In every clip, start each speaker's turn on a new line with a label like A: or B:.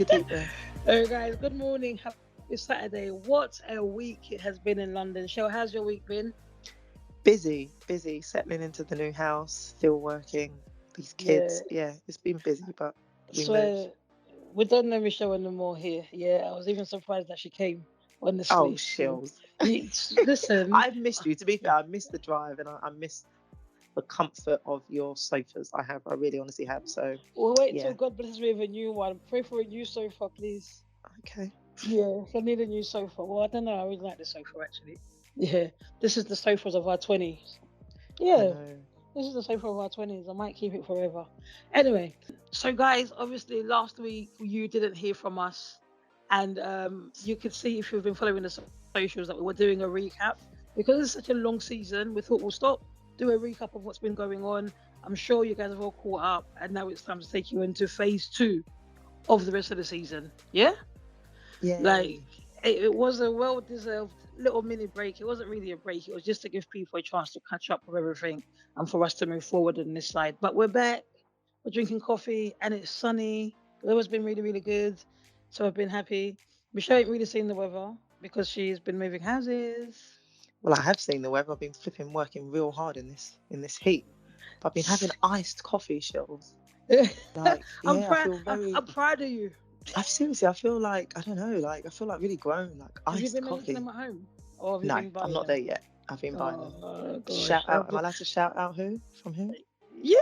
A: a deep breath.
B: Hello, guys. Good morning. Happy Saturday. What a week it has been in London. Shell, how's your week been?
A: Busy, settling into the new house, still working. These kids, yeah, it's been busy, but we moved.
B: So we don't know Michelle anymore here. Yeah, I was even surprised that she came.
A: Oh,
B: Honestly,
A: shills.
B: listen.
A: I've missed you. To be fair, I missed the drive and I missed the comfort of your sofas. I really honestly have. So,
B: We'll wait
A: yeah.
B: till God blesses me with a new one. Pray for a new sofa, please.
A: Okay.
B: Yeah, I need a new sofa. Well, I don't know. I really like the sofa actually. Yeah, this is the sofas of our 20s.
A: I
B: Yeah,
A: know.
B: this is the sofa of our 20s. I might keep it forever. Anyway, so guys, obviously last week you didn't hear from us. And you could see if you've been following the socials that we were doing a recap. Because it's such a long season, we thought we'll stop, do a recap of what's been going on. I'm sure you guys have all caught up. And now it's time to take you into phase 2 of the rest of the season. Yeah?
A: Yeah.
B: Like, it was a well-deserved little mini break. It wasn't really a break. It was just to give people a chance to catch up with everything and for us to move forward on this side. But we're back. We're drinking coffee and it's sunny. The weather's been really, really good. So I've been happy. Michelle ain't really seen the weather because she's been moving houses.
A: Well, I have seen the weather. I've been flipping working real hard in this heat. But I've been having iced coffee, Shills. Like,
B: I'm
A: yeah, I
B: proud.
A: feel very.
B: I'm proud of you.
A: I seriously, I feel like I don't know, like I feel like really grown, like
B: Have you
A: iced
B: been making
A: coffee.
B: them at home, or have you
A: No,
B: been
A: I'm
B: buying
A: not
B: them?
A: there yet. I've been buying them.
B: Oh gosh.
A: Shout out! Am I allowed to shout out who? From who?
B: Yeah.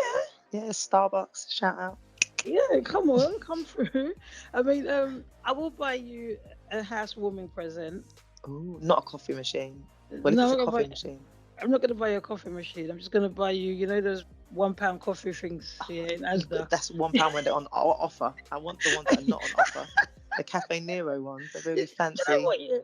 A: Yeah, Starbucks. Shout out.
B: Yeah, come on, come through. I mean, I will buy you a housewarming present.
A: Ooh, not a coffee machine. Well, if
B: No,
A: it's a
B: I'm not
A: coffee
B: gonna
A: machine,
B: I'm not gonna buy you a coffee machine. I'm just gonna buy you, those £1 coffee things here in Asda.
A: that's £1 when they're on offer. I want the ones that are not on offer. The Cafe Nero ones. They're really
B: You know
A: fancy.
B: what? Yeah,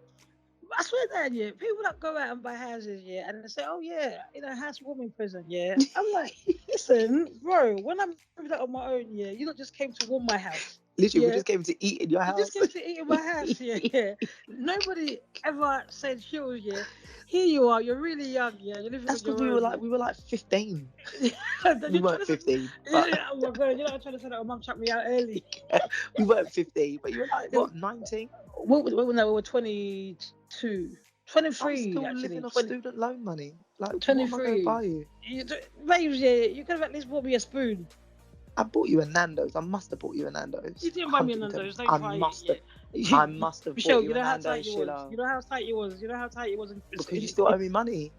B: I swear that people that go out and buy houses, and they say, "Oh yeah, housewarming present." Yeah, I'm like, listen, bro. When I moved out on my own, you not just came to warm my house.
A: Literally, we
B: Yeah,
A: just came to eat in your
B: you just
A: house.
B: came to eat in my house. Yeah. Nobody ever said, "Sure, yeah." Here you are. You're really young. Yeah, you're living
A: That's
B: on
A: because
B: your own.
A: we were like 15.
B: Then
A: We
B: you're trying
A: weren't
B: to say,
A: 15, but
B: oh my god, I'm trying to say that my mum chucked me out early.
A: we weren't 15. But you were like what, 19?
B: No, we were 22,
A: I'm
B: 23
A: still
B: actually.
A: living off student loan money. Like, what am I going to
B: 23.
A: buy you?
B: Babes, you could have at least bought me a spoon.
A: I bought you a Nando's. I must have bought you a Nando's.
B: You didn't buy me a
A: 110.
B: Nando's. Don't
A: I
B: try
A: must
B: it.
A: have. I must have
B: Michelle,
A: bought
B: you
A: you a
B: know how tight
A: Nando's,
B: you was.
A: Sheila.
B: You know how tight you was. You know how tight it was.
A: Because you still owe me money.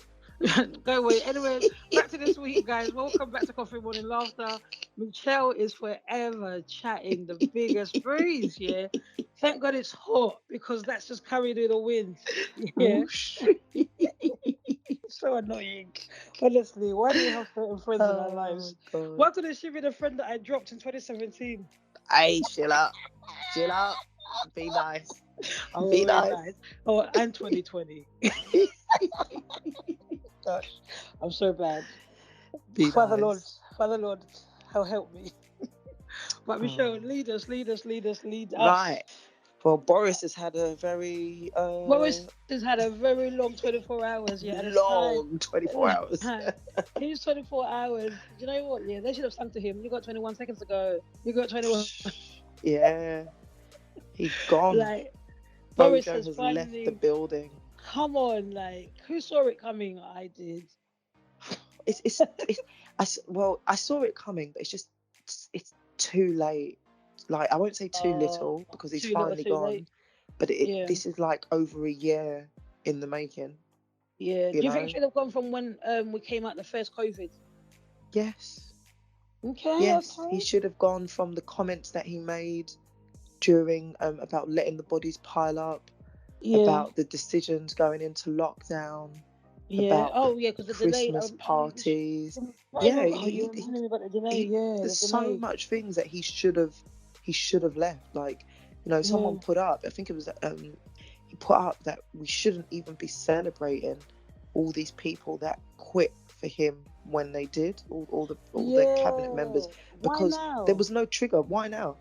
B: Go away. Anyway, back to this week, guys. Welcome back to Coffee Morning Laughter. Michelle is forever chatting the biggest breeze, yeah. Thank God it's hot because that's just carried in the wind. Yeah.
A: Whoosh.
B: So annoying. Honestly, why do we have certain friends in our lives?
A: God.
B: Why couldn't she be the friend that I dropped in 2017?
A: Hey, Sheila. Sheila. Be nice.
B: Oh,
A: Be
B: very
A: nice.
B: Oh, and 2020. Gosh, I'm so bad.
A: Be
B: Father
A: nice.
B: Lord, help me. But Michelle, lead us.
A: Right. Well, Boris has had a very
B: Boris has had a very long 24 hours, and it's time.
A: long 24 hours.
B: He's 24 hours. Do you know what? Yeah, they should have sung to him. You got 21 seconds to go. You got 21.
A: Yeah. He's gone.
B: Like,
A: Boris
B: Boris
A: has
B: finally
A: left the building.
B: Come on, like, who saw it coming? I did.
A: I saw it coming, but it's too late. Like, I won't say too little because he's finally gone,
B: late.
A: but this is like over a year in the making.
B: Yeah. Do you think it should have gone from when we came out the first COVID?
A: Yes.
B: Okay.
A: Yes,
B: okay.
A: he should have gone from the comments that he made during about letting the bodies pile up, about the decisions going into lockdown.
B: Yeah.
A: About
B: because the
A: Christmas
B: delay.
A: parties.
B: You reminded me about the delay.
A: There's so much things that he should have left. Like, someone put up. I think it was he put up that we shouldn't even be celebrating all these people that quit for him when they did. All the cabinet members, because there was no trigger. Why now?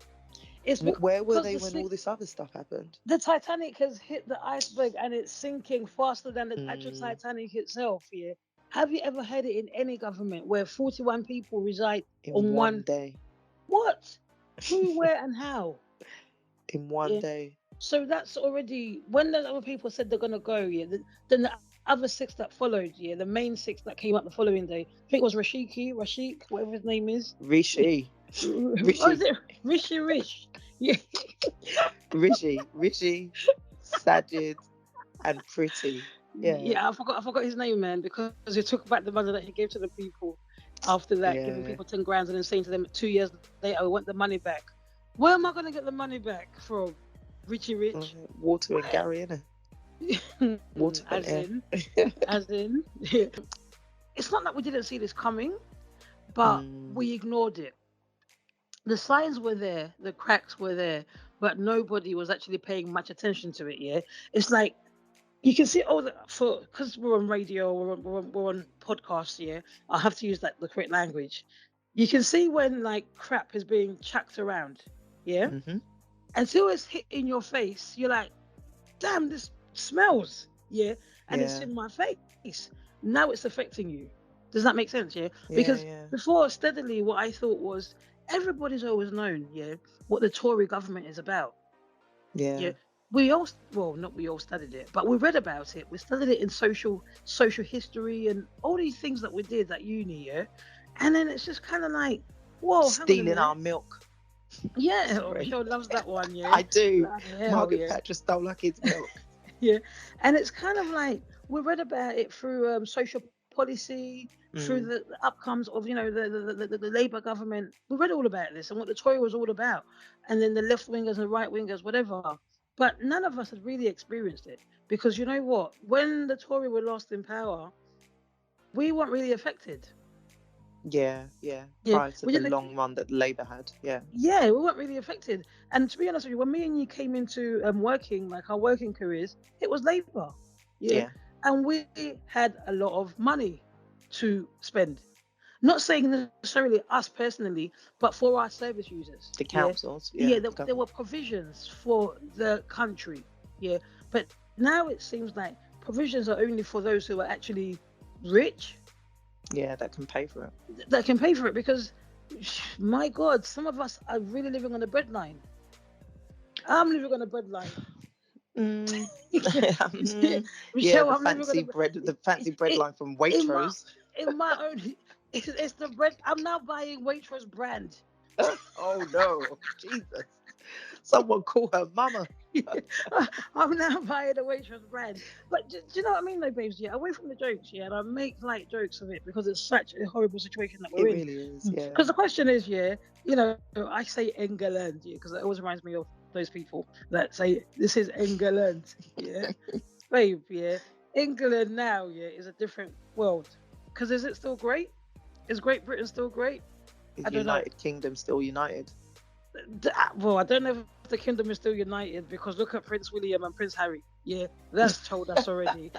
A: Where were they when all this other stuff happened?
B: The Titanic has hit the iceberg and it's sinking faster than the actual Titanic itself. Yeah. Have you ever heard it in any government where 41 people reside
A: in
B: on
A: one day?
B: What? Who, where, and how?
A: in one
B: Yeah.
A: day.
B: So that's already when the other people said they're gonna go. Yeah. Then the other six that followed. Yeah. The main six that came up the following day. I think it was Rashik, whatever his name is.
A: Rishi.
B: Oh, is it Rishi? Yeah.
A: Rishi, Sajid, and Pretty. Yeah.
B: Yeah, I forgot his name, man, because he took back the money that he gave to the people after that, giving
A: Yeah.
B: people 10 grand and then saying to them 2 years later, I want the money back. Where am I going to get the money back from? Richie Rich?
A: Water and Gary, innit? Water and
B: as in, it's not that we didn't see this coming, but we ignored it. The signs were there, the cracks were there, but nobody was actually paying much attention to it. Yeah, it's like you can see all the because we're on radio, we're on podcasts. Yeah, I have to use the correct language. You can see when like crap is being chucked around. Yeah, until it's hit in your face, you're like, damn, this smells. Yeah, and it's in my face. Now it's affecting you. Does that make sense? Yeah, because before steadily, what I thought was everybody's always known. Yeah, what the Tory government is about.
A: Yeah.
B: We all, well, not we all studied it, but we read about it. We studied it in social history and all these things that we did at uni, yeah. And then it's just kind of like, whoa,
A: stealing our milk.
B: Yeah, Michelle loves that one, yeah.
A: I do.
B: Hell,
A: Margaret Thatcher stole our kids' milk.
B: Yeah, and it's kind of like we read about it through social policy, through the outcomes of the Labour government. We read all about this and what the Tory was all about, and then the left wingers and the right wingers, whatever. But none of us had really experienced it because you know what? When the Tory were last in power, we weren't really affected.
A: Yeah. Prior to the long run that Labour had,
B: Yeah, we weren't really affected. And to be honest with you, when me and you came into working, like our working careers, it was Labour. Yeah. And we had a lot of money to spend. Not saying necessarily us personally, but for our service users.
A: The councils.
B: There were provisions for the country. Yeah. But now it seems like provisions are only for those who are actually rich.
A: Yeah, that can pay for it.
B: That can pay for it because, my God, some of us are really living on the breadline. I'm living on the breadline.
A: Michelle, the fancy bread line from Waitrose.
B: In my own, it's the bread. I'm now buying Waitrose brand.
A: Oh no, Jesus! Someone call her mama.
B: I'm now buying the Waitrose brand. But do you know what I mean, though, babes? Yeah, away from the jokes, and I make light jokes of it because it's such a horrible situation that we're in.
A: It really is, yeah.
B: Because the question is, I say England, because it always reminds me of those people that say this is England, babe, England now, is a different world. Because is it still great? Is Great Britain still great?
A: Is the United Kingdom still united?
B: Well, I don't know if the kingdom is still united because look at Prince William and Prince Harry. Yeah, that's told us already.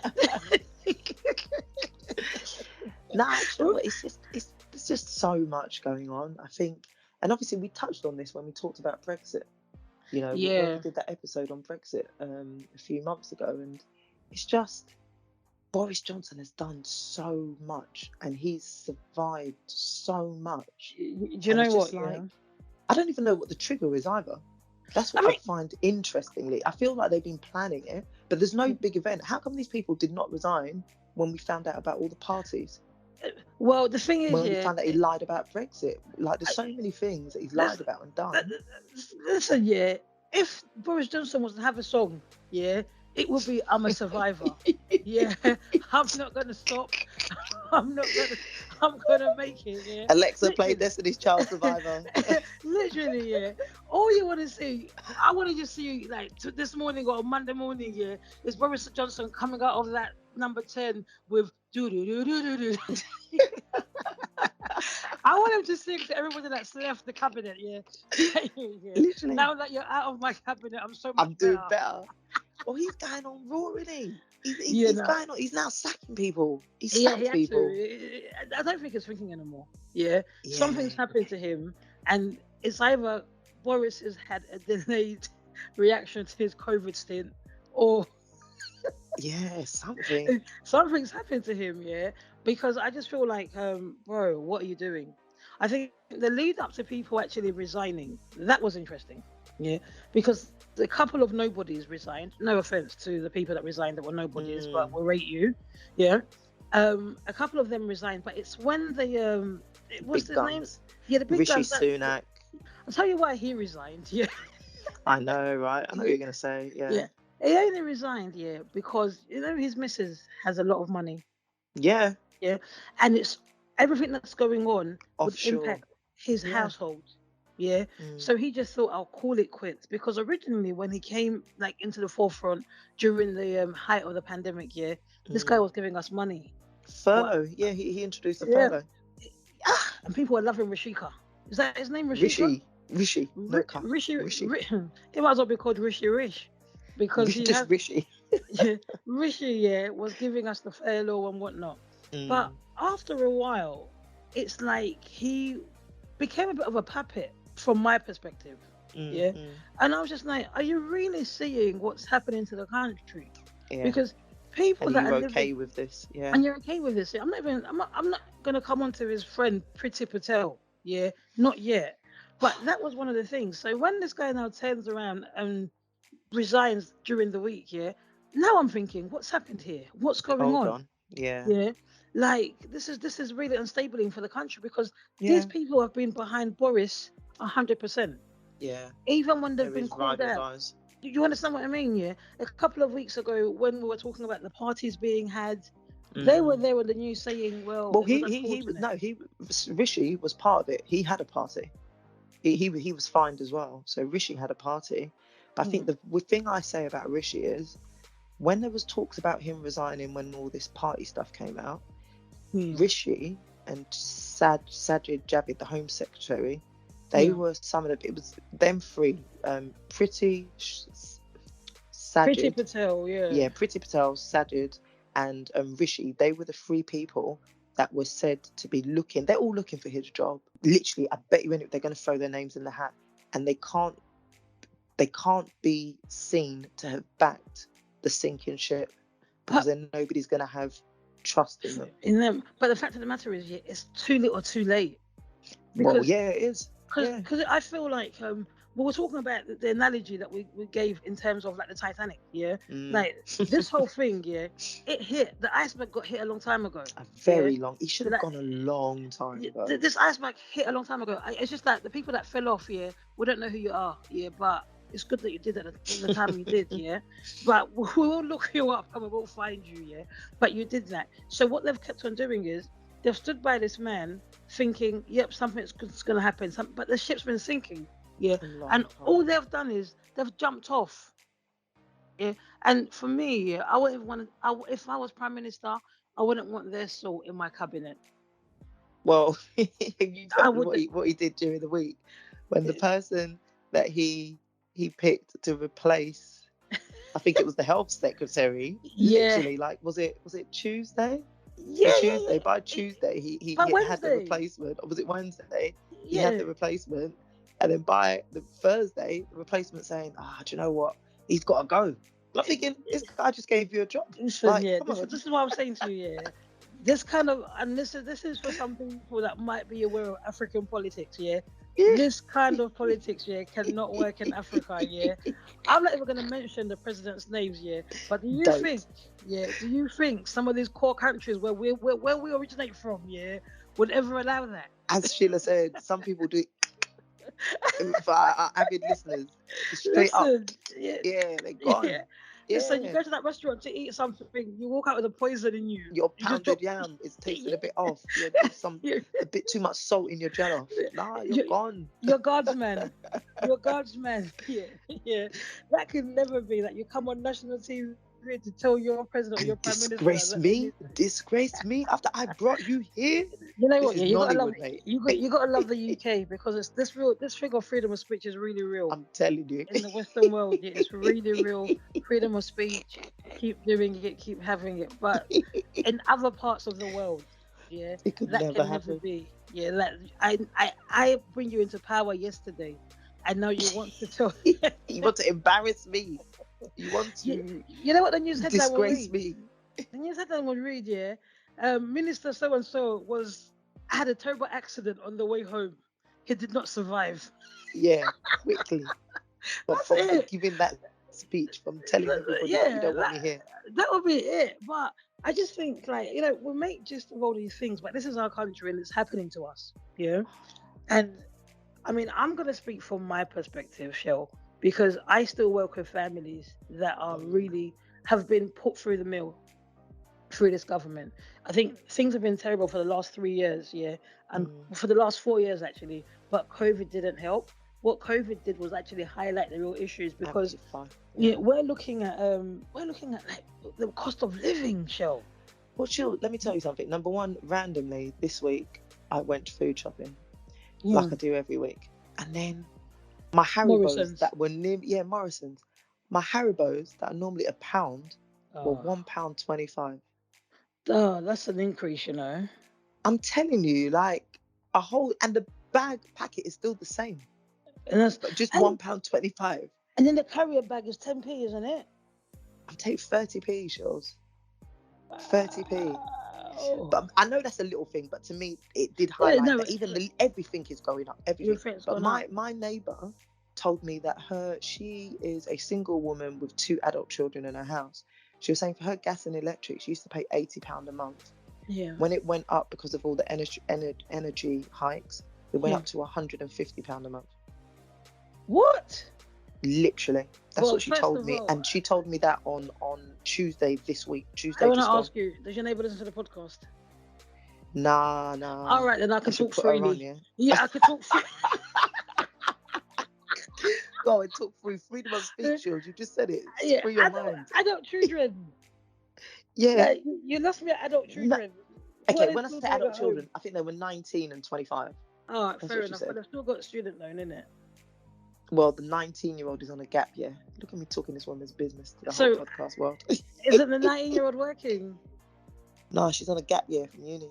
A: No, actually, it's just so much going on. I think, and obviously we touched on this when we talked about Brexit. When we did that episode on Brexit a few months ago, and it's just Boris Johnson has done so much, and he's survived so much.
B: Do you know what?
A: I don't even know what the trigger is either. That's what I find interestingly. I feel like they've been planning it, but there's no big event. How come these people did not resign when we found out about all the parties?
B: Well, the thing is,
A: when we found that he lied about Brexit, like there's so many things that he's lied about and done.
B: Listen, if Boris Johnson was to have a song, it would be "I'm a Survivor." I'm not gonna stop. I'm gonna make it.
A: Alexa, play Destiny's Child Survivor.
B: Literally, all you want to see, I want to just see like this morning or Monday morning, is Boris Johnson coming out of that number 10 with do do do do do do. I want him to sing to everybody that's left the cabinet. Literally. Now that you're out of my cabinet, I'm doing better.
A: Well, he's going on raw, isn't he? He's going on. He's now sacking people. He's sacking people.
B: I don't think he's thinking anymore. Something's happened to him, and it's either Boris has had a delayed reaction to his COVID stint, or something's happened to him. Because I just feel like, bro, what are you doing? I think the lead up to people actually resigning, that was interesting. Yeah, because a couple of nobodies resigned. No offense to the people that resigned that were nobodies, but
A: Mm.
B: we'll rate you. Yeah. A couple of them resigned, but it's when what's
A: Big
B: his name?
A: guns.
B: Yeah, the big
A: Rishi
B: guns. That
A: Sunak.
B: I'll tell you why he resigned. Yeah,
A: I know, right? I know what
B: yeah,
A: you're gonna say. Yeah.
B: yeah. He only resigned, yeah, because his missus has a lot of money.
A: Yeah.
B: Yeah, and it's everything that's going on would
A: Offshore.
B: impact his
A: Yeah.
B: household. Yeah,
A: Mm.
B: so he just thought I'll call it quits because originally when he came like into the forefront during the height of the pandemic, yeah, this guy
A: Mm.
B: was giving us money. What?
A: Furlough. Yeah, he introduced the
B: Yeah,
A: furlough.
B: and people were loving Rashika. Is that his name, Rashika?
A: Rishi. No car. Rishi.
B: He might as well be called Rishi Rish because he
A: Just
B: has
A: Rishi.
B: yeah, Rishi, yeah, was giving us the furlough and whatnot. But
A: Mm.
B: after a while, it's like he became a bit of a puppet from my perspective.
A: Mm.
B: Yeah.
A: Mm.
B: And I was just like, are you really seeing what's happening to the country?
A: Yeah.
B: Because people
A: And
B: that
A: you
B: are living
A: okay with this? Yeah.
B: and you're okay with this. I'm not gonna come on to his friend Priti Patel. Yeah, not yet. But that was one of the things. So when this guy now turns around and resigns during the week, yeah. Now I'm thinking, what's happened here? What's going
A: Hold
B: on?
A: on. Yeah.
B: Yeah. Like this is really unstable for the country because these
A: Yeah.
B: people have been behind Boris 100%.
A: Yeah.
B: Even when they've
A: There
B: been
A: is ride
B: called
A: or
B: out.
A: dies.
B: Do you understand what I mean? Yeah. A couple of weeks ago when we were talking about the parties being had, they were
A: Mm.
B: there on the news saying, well,
A: Well,
B: it was
A: he was
B: unfortunate.
A: no he Rishi was part of it. He had a party. He was fined as well. So Rishi had a party. But I think
B: Mm,
A: the thing I say about Rishi is when there was talks about him resigning when all this party stuff came out,
B: yeah.
A: Rishi and Sajid Javid, the Home Secretary, they
B: Yeah.
A: were some of the. It was them three. Pretty
B: Priti
A: Sajid,
B: Patel, yeah.
A: yeah, Pretty Patel, Sajid, and Rishi. They were the three people that were said to be looking. They're all looking for his job. Literally, I bet you they're going to throw their names in the hat, and they can't. They can't be seen to have backed the sinking ship because
B: But
A: then nobody's going to have trust in them.
B: in them, but the fact of the matter is, yeah, it's too little, too late
A: Well,
B: because
A: yeah, it is. Yeah.
B: because I feel like we were talking about the analogy that we gave in terms of like the Titanic, yeah,
A: Mm.
B: like this whole thing, yeah, it hit the iceberg got hit a long time ago,
A: A
B: yeah,
A: very long. He should have
B: like
A: gone a long time ago.
B: this iceberg hit a long time ago. It's just like the people that fell off, yeah, we don't know who you are, yeah, but it's good that you did it at the time you did, yeah. But we'll look you up and we will find you, yeah. But you did that. So what they've kept on doing is they've stood by this man thinking, yep, something's going to happen. But the ship's been sinking, yeah.
A: A long
B: And all
A: time.
B: they've done is they've jumped off, yeah. And for me, yeah, I wouldn't want. If I was prime minister, I wouldn't want their salt in my cabinet.
A: Well, you
B: I
A: heard
B: wouldn't.
A: what he did during the week when the person that he picked to replace, I think it was the health secretary.
B: Yeah,
A: Literally, like, was it Tuesday?
B: yeah,
A: The
B: yeah,
A: Tuesday, by
B: yeah.
A: Tuesday,
B: By
A: he had the
B: Wednesday,
A: replacement, or was it Wednesday? He had
B: yeah.
A: the replacement, and then by the Thursday, the replacement saying, do you know what? He's got to go. And I'm thinking, this guy just gave you a job.
B: Listen,
A: Like,
B: yeah,
A: come
B: this is
A: on.
B: this is what I'm saying to you, yeah. This kind of and this is for some people that might be aware of African politics, yeah.
A: Yeah.
B: This kind of politics, yeah, cannot work in Africa, yeah. I'm not even going to mention the president's names, yeah. But
A: Don't.
B: do you think some of these core countries where we originate from, yeah, would ever allow that?
A: As Sheila said, some people do. For our avid listeners, straight up,
B: Listen, yeah,
A: yeah, they're
B: yeah.
A: gone.
B: Listen, you
A: Yeah,
B: go to that restaurant to eat something, you walk out with a poison in you.
A: your
B: You just
A: pounded
B: drop.
A: yam is tasting
B: Yeah,
A: a bit off. Yeah, some
B: yeah.
A: a bit too much salt in your jollof. Nah, you're
B: You,
A: gone.
B: you're God's man. You're God's man. Yeah, yeah. That could never be that you come on national TV to tell your president or your prime
A: And
B: minister that they need.
A: disgrace me after I brought you here.
B: You know
A: This
B: what? Yeah,
A: is
B: you gotta love
A: Nollywood, mate.
B: you gotta love the UK because it's this thing of freedom of speech is really real
A: I'm telling you,
B: in the Western world. Yeah, it's really real. Freedom of speech. Keep doing it. Keep having it. But in other parts of the world, yeah,
A: it could
B: that
A: never
B: can never
A: happen.
B: be. Yeah, that I bring you into power yesterday, and now you want to tell.
A: You want to embarrass me. You want
B: you,
A: to
B: you know what the news headline will
A: disgrace
B: read?
A: me.
B: The news headline will read, yeah. Minister so and so was had a terrible accident on the way home. He did not survive.
A: Yeah, quickly. But
B: That's
A: from
B: it.
A: giving that speech, from telling everybody what you
B: Yeah,
A: don't want to hear.
B: that would be it. But I just think, like, we make just of all these things, but this is our country and it's happening to us. Yeah. And I mean, I'm going to speak from my perspective, Shell, because I still work with families that are really have been put through the mill through this government. I think things have been terrible for the last 3 years, yeah, and for the last 4 years actually. But COVID didn't help. What COVID did was actually highlight the real issues because we're looking at like the cost of living, Shell.
A: Well, chill. Let me tell you something. Number one, randomly this week, I went food shopping like I do every week, and then my Haribos
B: Morrison's.
A: that were near Morrison's, my Haribos that are normally £1 were £1.25.
B: Oh, that's an increase,
A: I'm telling you, like a whole, and the bag packet is still the same,
B: and that's
A: but just £1.25.
B: And then the carrier bag is 10p, isn't it?
A: I'm taking 30p, Shills. 30p. But I know that's a little thing, but to me it did highlight that even everything is going up. Everything. But my neighbour told me that she is a single woman with 2 adult children in her house. She was saying for her gas and electric, she used to pay £80 a month.
B: Yeah.
A: When it went up because of all the energy hikes, it went up to £150 a month.
B: What?
A: Literally. That's what she told me. And she told me that on Tuesday this week.
B: I want to ask you, does your neighbour listen to the podcast?
A: Nah.
B: All right, then I can talk freely. Yeah, I can talk freely.
A: Go and talk free. Freedom of speech, Jules. You just said it. It's free your mind.
B: Adult children.
A: Yeah.
B: You lost me at adult children.
A: Okay, when I say adult children, I think they were 19 and 25.
B: All right, fair enough. But they've still got student loan, innit?
A: Well, the 19-year-old is on a gap year. Look at me talking this woman's business to the whole podcast world.
B: Isn't the 19-year-old working?
A: No, she's on a gap year from uni.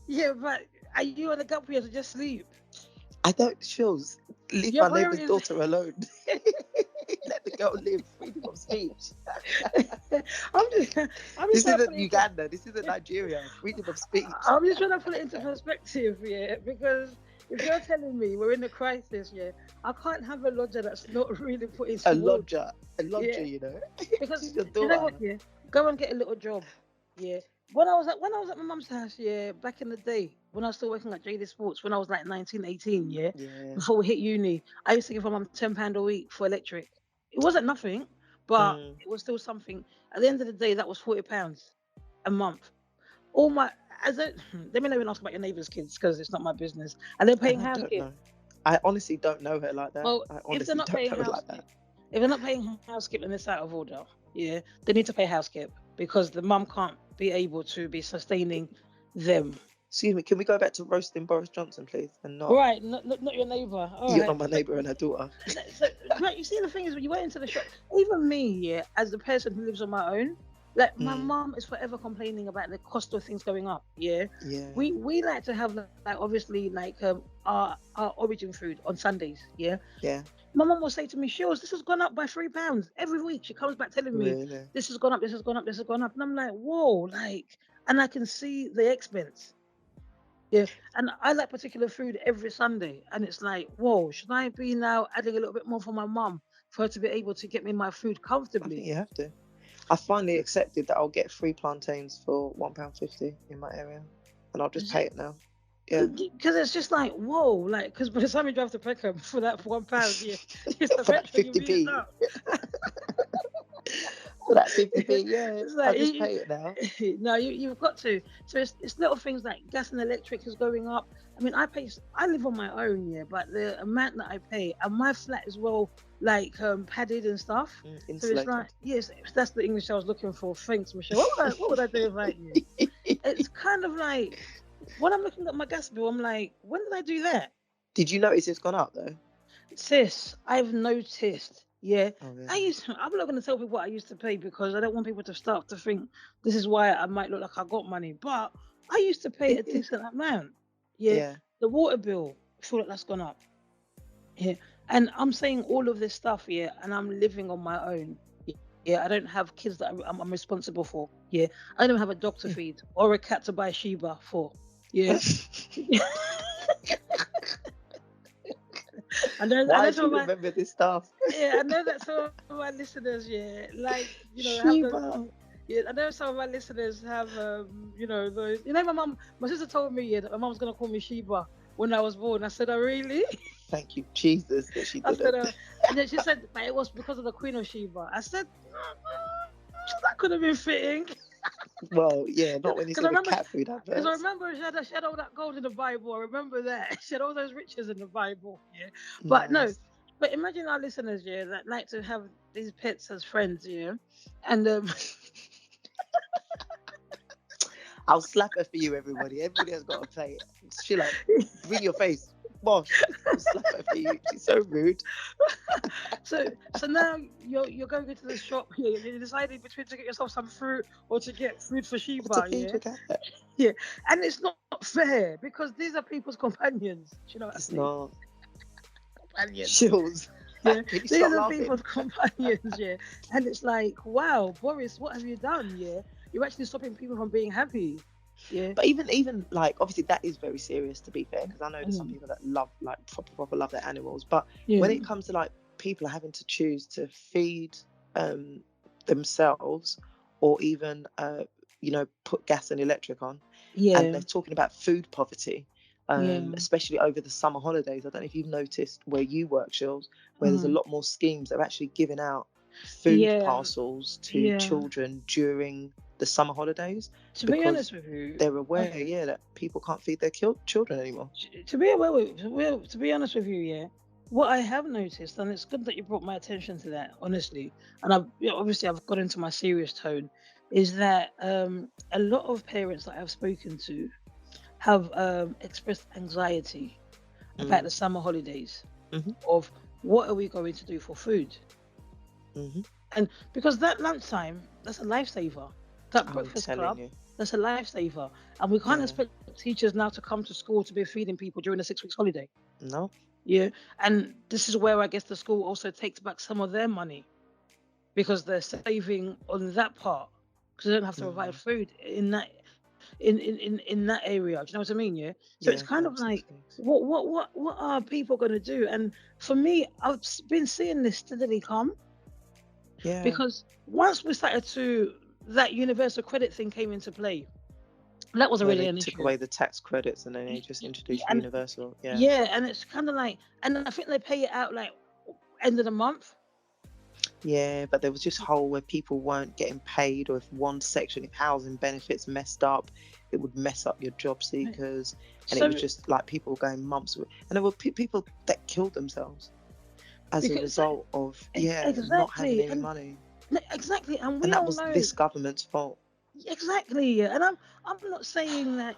B: Yeah, but are you on a gap year to just sleep?
A: I don't, Shills. Leave my neighbour's daughter alone. Let the girl live. Freedom of speech. This isn't Uganda. This isn't Nigeria. Freedom of speech.
B: I'm just trying to put it into perspective, because if you're telling me we're in a crisis, I can't have a lodger that's not really putting
A: a lodger, because
B: you know what, go and get a little job, When I was at my mum's house, back in the day, when I was still working at JD Sports, when I was like 19, 18, before we hit uni, I used to give my mum £10 a week for electric. It wasn't nothing, but it was still something. At the end of the day, that was £40 a month. Let me not even ask about your neighbour's kids because it's not my business. And they're paying housekeep.
A: I honestly don't know her like that.
B: Well, if they're not paying housekeep, then it's out of order. Yeah, they need to pay housekeep because the mum can't be able to be sustaining them.
A: Excuse me, can we go back to roasting Boris Johnson, please? And not
B: not your neighbour.
A: You're not my neighbour and her daughter.
B: Right, you see, the thing is, when you went into the shop, even me, as the person who lives on my own, like my mum is forever complaining about the cost of things going up. We like to have obviously our origin food on Sundays. My mum will say to me, "Shills, this has gone up by £3 every week." She comes back telling me, "This has gone up, this has gone up, this has gone up," and I'm like, "Whoa!" And I can see the expense. And I like particular food every Sunday, and it's like, whoa, should I be now adding a little bit more for my mum for her to be able to get me my food comfortably?
A: I think you have to. I finally accepted that I'll get 3 plantains for £1.50 in my area, and I'll just pay it now. Yeah,
B: because it's just like, whoa, because by the time you drive to Peckham for that £1, it's
A: for that 50p. For that 50p, I'll just pay it now.
B: No, you've got to. So it's little things like gas and electric is going up. I mean, I live on my own, but the amount that I pay, and my flat as well, padded and stuff. So it's like, yes, that's the English I was looking for. Thanks, Michelle. What would I do without you? It's kind of like, when I'm looking at my gas bill, I'm like, when did I do that?
A: Did you notice it's gone up though?
B: Sis, I've noticed. I'm not going to tell people what I used to pay because I don't want people to start to think this is why I might look like I got money. But I used to pay a decent amount. The water bill, I feel like that's gone up. And I'm saying all of this stuff, and I'm living on my own. I don't have kids that I'm responsible for. I don't have a dog to feed or a cat to buy Sheba for. I
A: Why
B: know
A: do
B: some
A: you
B: of my
A: remember this stuff?
B: yeah, I know that some of my listeners, yeah, like have those.
A: Sheba.
B: Yeah, I know some of my listeners have, those. My sister told me, yeah, that my mom's gonna call me Sheba when I was born. I said, "Oh, really?"
A: Thank you, Jesus, that she
B: I said,
A: didn't.
B: and then she said, "But it was because of the Queen of Sheba." I said, "That could have been fitting."
A: Well, yeah, not when you
B: Because
A: see the cat food
B: I
A: adverts.
B: remember she had all that gold in the Bible. I remember that she had all those riches in the Bible. Yeah, but no,
A: Nice.
B: but imagine our listeners, yeah, that like to have these pets as friends, yeah, and
A: I'll slap her for you, everybody. Everybody has got to play it. She's like, bring your face. Bosh. I'll slap her for you. She's so rude.
B: so now you're going into the shop here. You're deciding between to get yourself some fruit or to get food for
A: What to
B: Sheba,
A: feed
B: yeah,
A: your cat?
B: yeah, and it's not fair because these are people's companions. Do you know what
A: It's
B: I mean?
A: not.
B: Companions.
A: Chills.
B: Yeah,
A: Can you
B: these
A: stop
B: are
A: laughing?
B: people's companions, yeah. And it's like, wow, Boris, what have you done? Yeah, you're actually stopping people from being happy. Yeah.
A: But even like obviously that is very serious, to be fair, because I know there's some
B: Mm.
A: people that love like proper love their animals. But
B: Yeah.
A: when it comes to like people having to choose to feed um themselves or even put gas and electric on, and
B: Yeah.
A: they're talking about food poverty,
B: Yeah.
A: especially over the summer holidays. I don't know if you've noticed where you work, Shills, where there's a
B: Mm.
A: lot more schemes that are actually giving out food
B: Yeah.
A: parcels to
B: Yeah.
A: children during the summer holidays
B: To be
A: because
B: honest with you,
A: they're aware, yeah, that people can't feed their children anymore.
B: to be honest with you, yeah. What I have noticed, and it's good that you brought my attention to that, honestly, and obviously I've got into my serious tone, is that a lot of parents that I've spoken to have expressed anxiety about
A: Mm.
B: the summer holidays
A: Mhm.
B: of what are we going to do for food,
A: Mhm.
B: and because that lunchtime, that's a lifesaver. That
A: I'm
B: breakfast
A: telling
B: club,
A: you.
B: that's a lifesaver, and we can't
A: Yeah.
B: expect teachers now to come to school to be feeding people during the 6 weeks holiday.
A: No.
B: Yeah, and this is where I guess the school also takes back some of their money because they're saving on that part because they don't have to provide
A: Mm.
B: food in that in that area. Do you know what I mean? Yeah. So it's
A: Yeah.
B: kind of like
A: Absolutely.
B: what are people going to do? And for me, been seeing this steadily come
A: Yeah.
B: because once we started to that universal credit thing came into play, that wasn't
A: Where
B: really
A: they
B: an
A: took
B: issue.
A: away the tax credits and then they
B: Y-
A: just
B: y-
A: introduced
B: And
A: universal. Yeah.
B: yeah, and it's kind of like, and I think they pay it out like end of the month.
A: Yeah, but there was just whole where people weren't getting paid, or if one section, if housing benefits messed up, it would mess up your job seekers, and it was
B: So
A: just like people were going months and there were people that killed themselves as a
B: because
A: result of not having
B: exactly,
A: any
B: and
A: money,
B: exactly, and
A: and
B: we
A: that
B: all
A: was
B: know
A: this government's fault.
B: exactly. Yeah. And I'm not saying that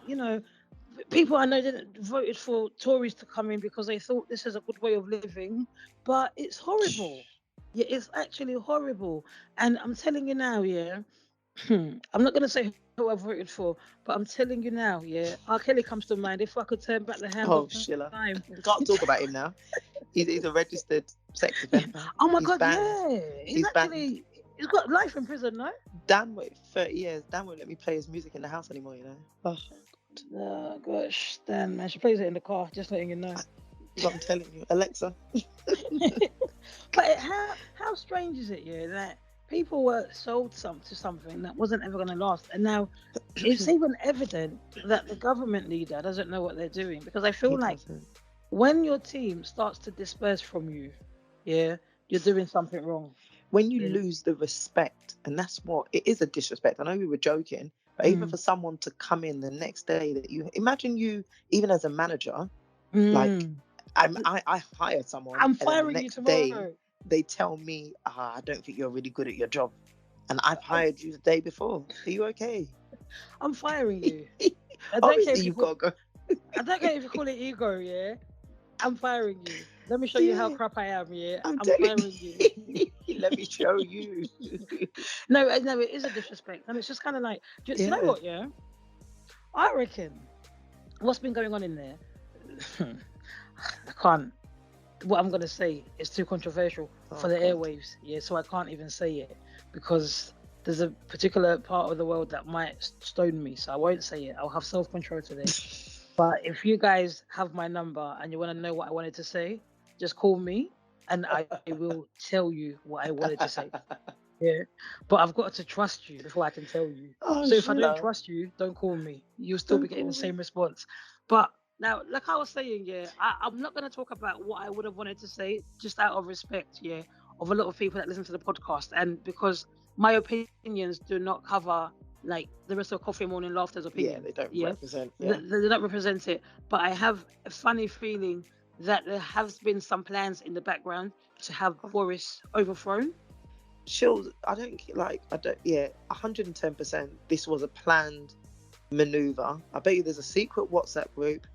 B: people I know didn't voted for Tories to come in because they thought this is a good way of living, but it's horrible. Yeah, it's actually horrible. And I'm telling you now, yeah, I'm not gonna say who I voted for, but I'm telling you now, yeah, R. Kelly comes to mind. If I could turn back the hands
A: Oh,
B: of
A: Sheila,
B: time.
A: we can't talk about him now. He's a registered sex offender.
B: Oh my
A: He's
B: God,
A: banned.
B: yeah,
A: He's banned.
B: he's got life in prison, no?
A: Dan wait 30 years. Dan won't let me play his music in the house anymore. Oh,
B: Oh gosh, damn man, she plays it in the car, just letting you know.
A: I'm telling you, Alexa.
B: But how strange is it, yeah, that people were sold to something that wasn't ever going to last, and now it's even evident that the government leader doesn't know what they're doing because I
A: He
B: feel like
A: doesn't.
B: when your team starts to disperse from you, yeah, you're doing something wrong.
A: When you
B: Yeah.
A: lose the respect, and that's what it is, a disrespect. I know we were joking, but even
B: Mm.
A: for someone to come in the next day that you imagine, you even as a manager, like
B: Mm.
A: I hired someone
B: I'm
A: and then the
B: firing you
A: next day
B: tomorrow.
A: they tell me, I don't think you're really good at your job, and I've hired you the day before. Are you okay?
B: I'm firing you. I don't care
A: Obviously
B: if you
A: you've
B: call.
A: got to go.
B: I don't care if you call it ego. Yeah. I'm firing you. Let me show you how
A: Yeah,
B: crap I am. Yeah.
A: I'm
B: I'm
A: telling
B: firing you.
A: you. Let me show you.
B: No, no, it is a disrespect, and it's just kind of like, do you know
A: Yeah.
B: what? Yeah, I reckon what's been going on in there. I can't. What I'm gonna say is too controversial for
A: Oh
B: the
A: God.
B: airwaves. Yeah, so I can't even say it because there's a particular part of the world that might stone me. So I won't say it. I'll have self-control today. But if you guys have my number and you want to know what I wanted to say, just call me and I will tell you what I wanted to say. Yeah. But I've got to trust you before I can tell you.
A: Oh,
B: So if I don't
A: Sheila,
B: trust you, don't call me. You'll still be
A: don't
B: getting
A: call
B: the
A: me.
B: same response. But now, like I was saying, yeah, I'm not going to talk about what I would have wanted to say, just out of respect, yeah, of a lot of people that listen to the podcast. And because my opinions do not cover like the rest of Coffee Morning Laughter's
A: Yeah,
B: opinion.
A: they don't
B: Yeah.
A: represent.
B: They,
A: Yeah.
B: they don't represent it. But I have a funny feeling that there has been some plans in the background to have Boris overthrown.
A: I don't like. I don't. Yeah, 110%. This was a planned maneuver. I bet you there's a secret WhatsApp group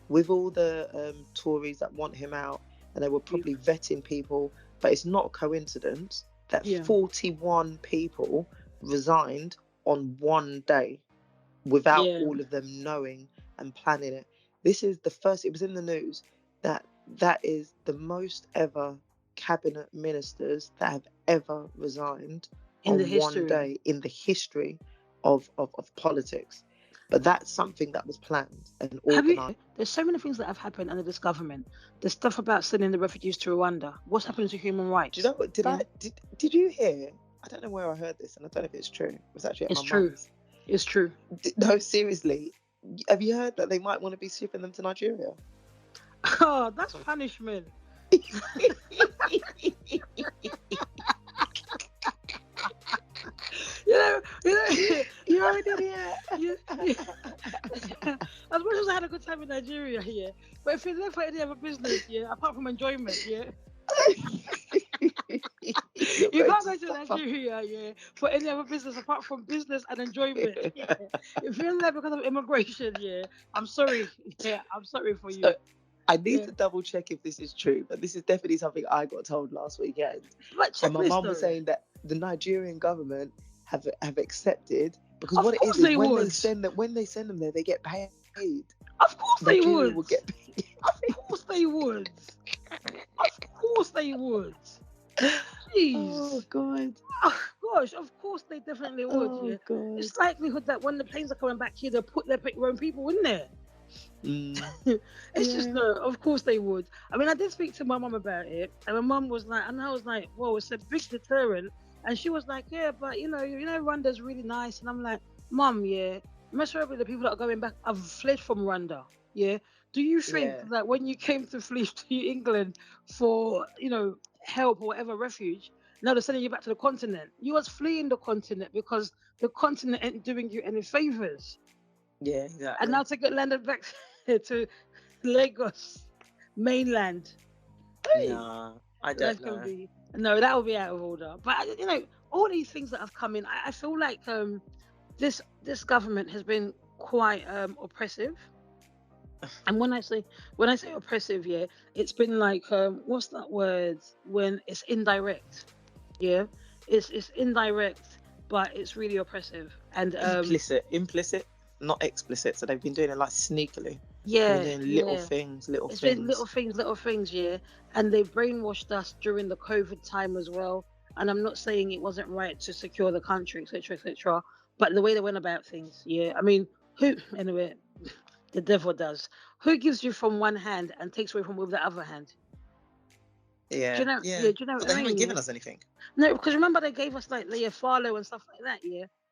A: with all the Tories that want him out, and they were probably vetting people. But it's not a coincidence that 41 people resigned on one day without all of them knowing and planning it. This is the first. It was in the news that is the most ever cabinet ministers that have ever resigned
B: In the
A: on one
B: history.
A: day in the history of politics. But that's something that was planned and organised.
B: There's so many things that have happened under this government. The stuff about sending the refugees to Rwanda. What's happening to human rights?
A: Do you know what? Did you hear? I don't know where I heard this, and I don't know if it's true. It was actually at my mum's.
B: It's true.
A: No, seriously. Have you heard that they might want to be shipping them to Nigeria?
B: Oh, that's punishment. You're an idiot. As much as I had a good time in Nigeria here, but if you're there for any other business, apart from enjoyment, you can't go to Nigeria, for any other business apart from business and enjoyment. If you're there because of immigration, I'm sorry. I'm sorry for you.
A: I need to double check if this is true, but this is definitely something I got told last weekend. And my mum was saying that the Nigerian government have accepted, because what it is when they send them there, they get paid.
B: Of course they would.
A: Will get paid.
B: Of course they would. Of course they would. Jeez.
A: Oh God.
B: Oh gosh, of course they definitely would.
A: Oh God.
B: It's likelihood that when the planes are coming back here, they'll put their own people in there. It's just no. Of course they would. I mean, I did speak to my mum about it, and my mum was like, and I was like, "Whoa, it's a big deterrent." And she was like, "Yeah, but you know, Rwanda's really nice." And I'm like, "Mum, majority of the people that are going back have fled from Rwanda. Yeah. Do you think that when you came to flee to England for help or whatever refuge, now they're sending you back to the continent? You was fleeing the continent because the continent ain't doing you any favors."
A: Yeah, exactly.
B: And now to get landed back to Lagos mainland.
A: No, I don't know.
B: No, that would be out of order. But all these things that have come in, I feel like this government has been quite oppressive. And when I say oppressive, it's been like what's that word? When it's indirect, it's indirect, but it's really oppressive and
A: implicit. Not explicit, so they've been doing it like sneakily.
B: Doing
A: little things.
B: It's been little things, and they brainwashed us during the COVID time as well. And I'm not saying it wasn't right to secure the country, etc., but the way they went about things, I mean, anyway, the devil does. Who gives you from one hand and takes away from with the other hand?
A: Yeah.
B: Do you know?
A: Yeah.
B: Do you know
A: But they haven't given us anything.
B: No, because remember they gave us like the follow and stuff like that,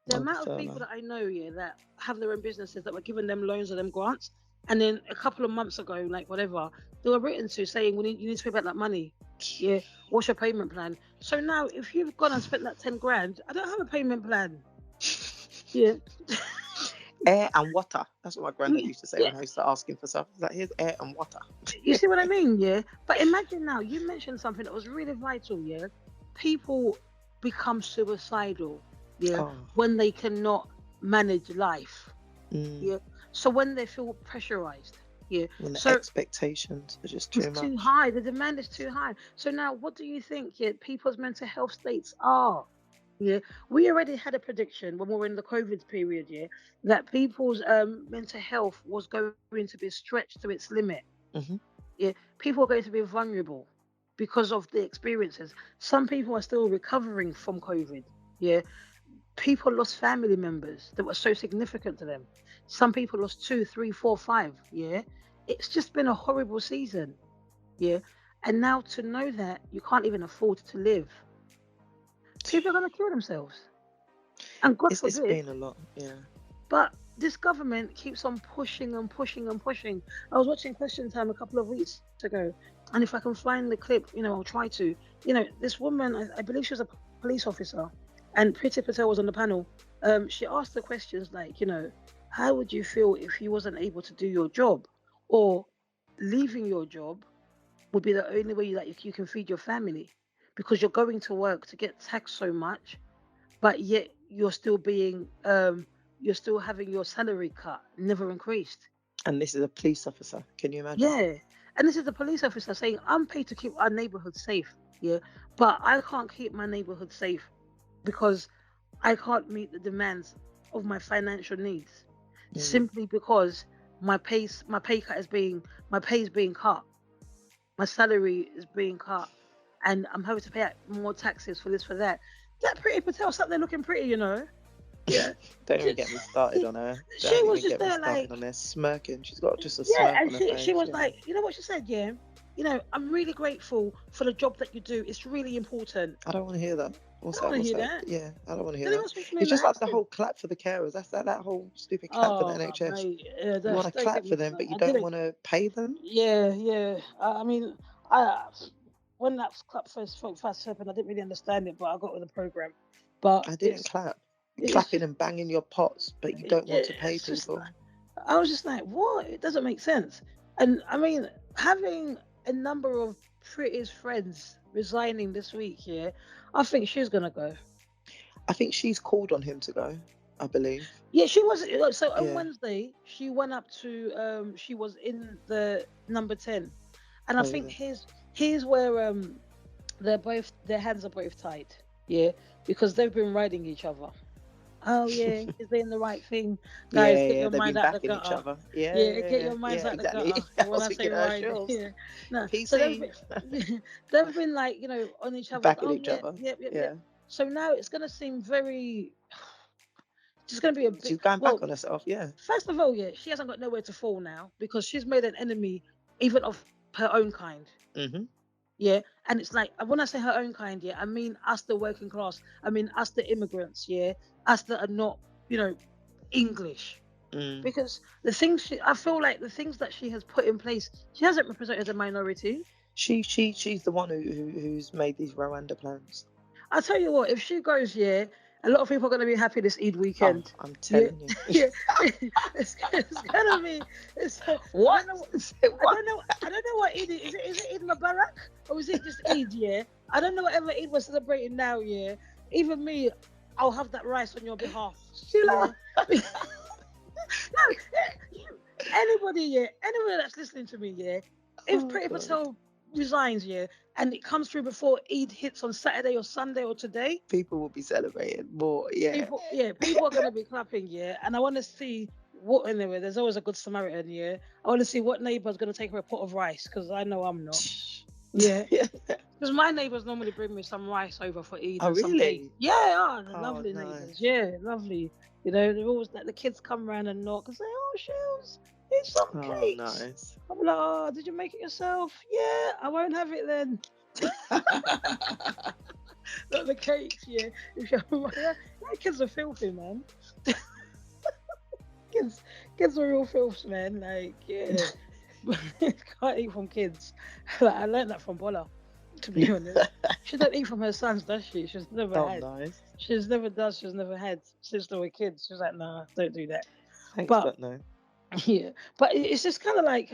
B: The amount of people that I know, that have their own businesses that were giving them loans or them grants, and then a couple of months ago, like whatever, they were written to saying, you need to pay back that money. What's your payment plan? So now, if you've gone and spent that 10 grand, I don't have a payment plan.
A: Air and water. That's what my granddad used to say when I used to ask him for stuff. He's like, here's air and water.
B: You see what I mean? But imagine now, you mentioned something that was really vital. People become suicidal. When they cannot manage life. So when they feel pressurized.
A: When the expectations are just too much.
B: Too high. The demand is too high. So now, what do you think people's mental health states are? We already had a prediction when we were in the COVID period, that people's mental health was going to be stretched to its limit. People are going to be vulnerable because of the experiences. Some people are still recovering from COVID. People lost family members that were so significant to them. Some people lost 2, 3, 4, 5. It's just been a horrible season. And now to know that you can't even afford to live, people are going to kill themselves. And God
A: It's
B: forbid,
A: been a lot, yeah.
B: but this government keeps on pushing and pushing and pushing. I was watching Question Time a couple of weeks ago, and if I can find the clip, I'll try to. This woman, I believe she was a police officer, and Priti Patel was on the panel. She asked the questions like, how would you feel if you wasn't able to do your job, or leaving your job would be the only way that you can feed your family, because you're going to work to get taxed so much, but yet you're still having your salary cut, never increased.
A: And this is a police officer. Can you imagine?
B: Yeah. And this is the police officer saying, I'm paid to keep our neighborhood safe. Yeah. But I can't keep my neighborhood safe because I can't meet the demands of my financial needs, simply because my pay is being cut. My salary is being cut, and I'm having to pay more taxes for this, for that. That Pretty Patel sat there looking pretty, Yeah.
A: Don't even get me started on her.
B: She
A: Don't
B: was
A: even
B: just
A: get me
B: there
A: started
B: like,
A: on her smirking. She's got just a
B: yeah,
A: smirk
B: and
A: on her
B: she
A: face.
B: was like, you know what she said, yeah? I'm really grateful for the job that you do. It's really important.
A: I don't want to hear that.
B: I
A: What's
B: don't
A: that?
B: want to
A: What's
B: hear
A: that?
B: that.
A: Yeah, I don't want to hear
B: Did
A: that.
B: anyone speak to me
A: It's
B: in the
A: just like
B: house?
A: the whole clap for the carers. That's that whole stupid clap for the
B: Oh,
A: NHS.
B: mate, yeah,
A: You want to
B: don't
A: clap
B: get
A: for
B: me
A: them, but
B: started.
A: you
B: I
A: don't
B: didn't.
A: want to pay them.
B: Yeah, yeah. I mean, I when that clap first happened, I didn't really understand it, but I got with the program. But
A: I didn't clap.
B: it's
A: Clapping and banging your pots, but you don't want to pay
B: it's just,
A: people.
B: I was just like, what? It doesn't make sense. And I mean, having a number of Pretty's friends resigning this week, yeah, I think she's gonna go.
A: I think she's called on him to go, I believe.
B: Yeah, she was. So on
A: Yeah.
B: Wednesday, she went up to. She was in the number 10, and I
A: Oh,
B: think
A: yeah.
B: here's where their hands are both tied. Yeah, because they've been riding each other. Oh yeah, he's doing the right thing, guys.
A: Yeah,
B: Get
A: yeah,
B: your
A: they've
B: mind
A: been
B: out the
A: backing each
B: gutter.
A: other. Yeah,
B: Yeah,
A: yeah,
B: get
A: yeah,
B: your minds
A: yeah,
B: out the
A: exactly.
B: gutter.
A: I
B: When
A: was
B: I say
A: thinking
B: ride,
A: Shills.
B: yeah, no. So
A: PC.
B: they've been like on each other's.
A: Backing
B: Oh
A: each
B: yeah,
A: other.
B: yep, yep, yep.
A: Yeah.
B: So now it's gonna seem very. It's gonna be a bit.
A: She's going back
B: Well,
A: on herself. Yeah.
B: first of all, yeah, she hasn't got nowhere to fall now because she's made an enemy even of her own kind.
A: Hmm.
B: Yeah, and it's like when I say her own kind, yeah, I mean us, the working class. I mean us, the immigrants. Yeah, us that are not, English.
A: Mm.
B: Because I feel like the things that she has put in place, she hasn't represented a minority.
A: She's the one who's made these Rwanda plans.
B: I'll tell you what, if she goes, yeah, a lot of people are going to be happy this Eid
A: Oh,
B: weekend.
A: I'm
B: Yeah,
A: telling you.
B: yeah, it's gonna be.
A: What?
B: I don't know what Eid is. Is it Eid Mubarak or is it just Eid? Yeah, I don't know whatever Eid we're celebrating now. Yeah, even me, I'll have that rice on your behalf. Yeah. No, anybody that's listening to me, yeah, if
A: Oh,
B: Pretty
A: God.
B: Patel resigns, yeah, and it comes through before Eid hits on Saturday or Sunday or today,
A: People will be celebrating more. Yeah.
B: people are gonna be clapping, yeah, and I want to see what. Anyway, there's always a good Samaritan, yeah. I want to see what neighbour's gonna take her a pot of rice because I know I'm not. Yeah, because my neighbours normally bring me some rice over for Eid
A: Oh,
B: and some cake.
A: really?
B: Yeah, they're
A: Oh,
B: lovely
A: nice.
B: neighbours. Yeah, lovely. They're always like the kids come around and knock and say, "Oh, Shells, here's some
A: Oh,
B: cakes."
A: nice.
B: I'm like, "Oh, did you make it yourself?" Yeah, I won't have it then. Not the cakes, yeah. Kids are filthy, man. kids are real filths, man. Like, yeah. Can't eat from kids. Like, I learned that from Bola, to be honest. She don't eat from her sons, does she? She's never
A: Oh,
B: had.
A: nice.
B: She's never had since they were kids. She's like, nah, don't do that.
A: Thanks,
B: But
A: but no.
B: yeah, but it's just kind of like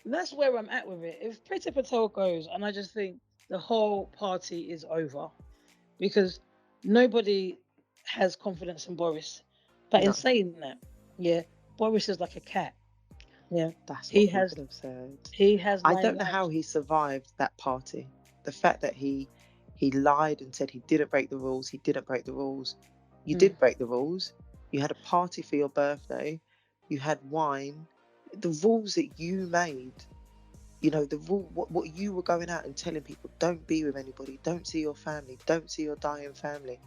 B: that's where I'm at with it. If Priti Patel goes, and I just think the whole party is over because nobody has confidence in Boris. But in
A: No.
B: saying that, yeah, Boris is like a cat. Yeah,
A: That's
B: he
A: what
B: has
A: people have said.
B: he has
A: I
B: 9
A: don't know
B: lives.
A: how he survived that party. The fact that he lied and said he didn't break the rules. He didn't break the rules. You did break the rules. You had a party for your birthday. You had wine. The rules that you made. The rule. What you were going out and telling people: don't be with anybody. Don't see your family. Don't see your dying family.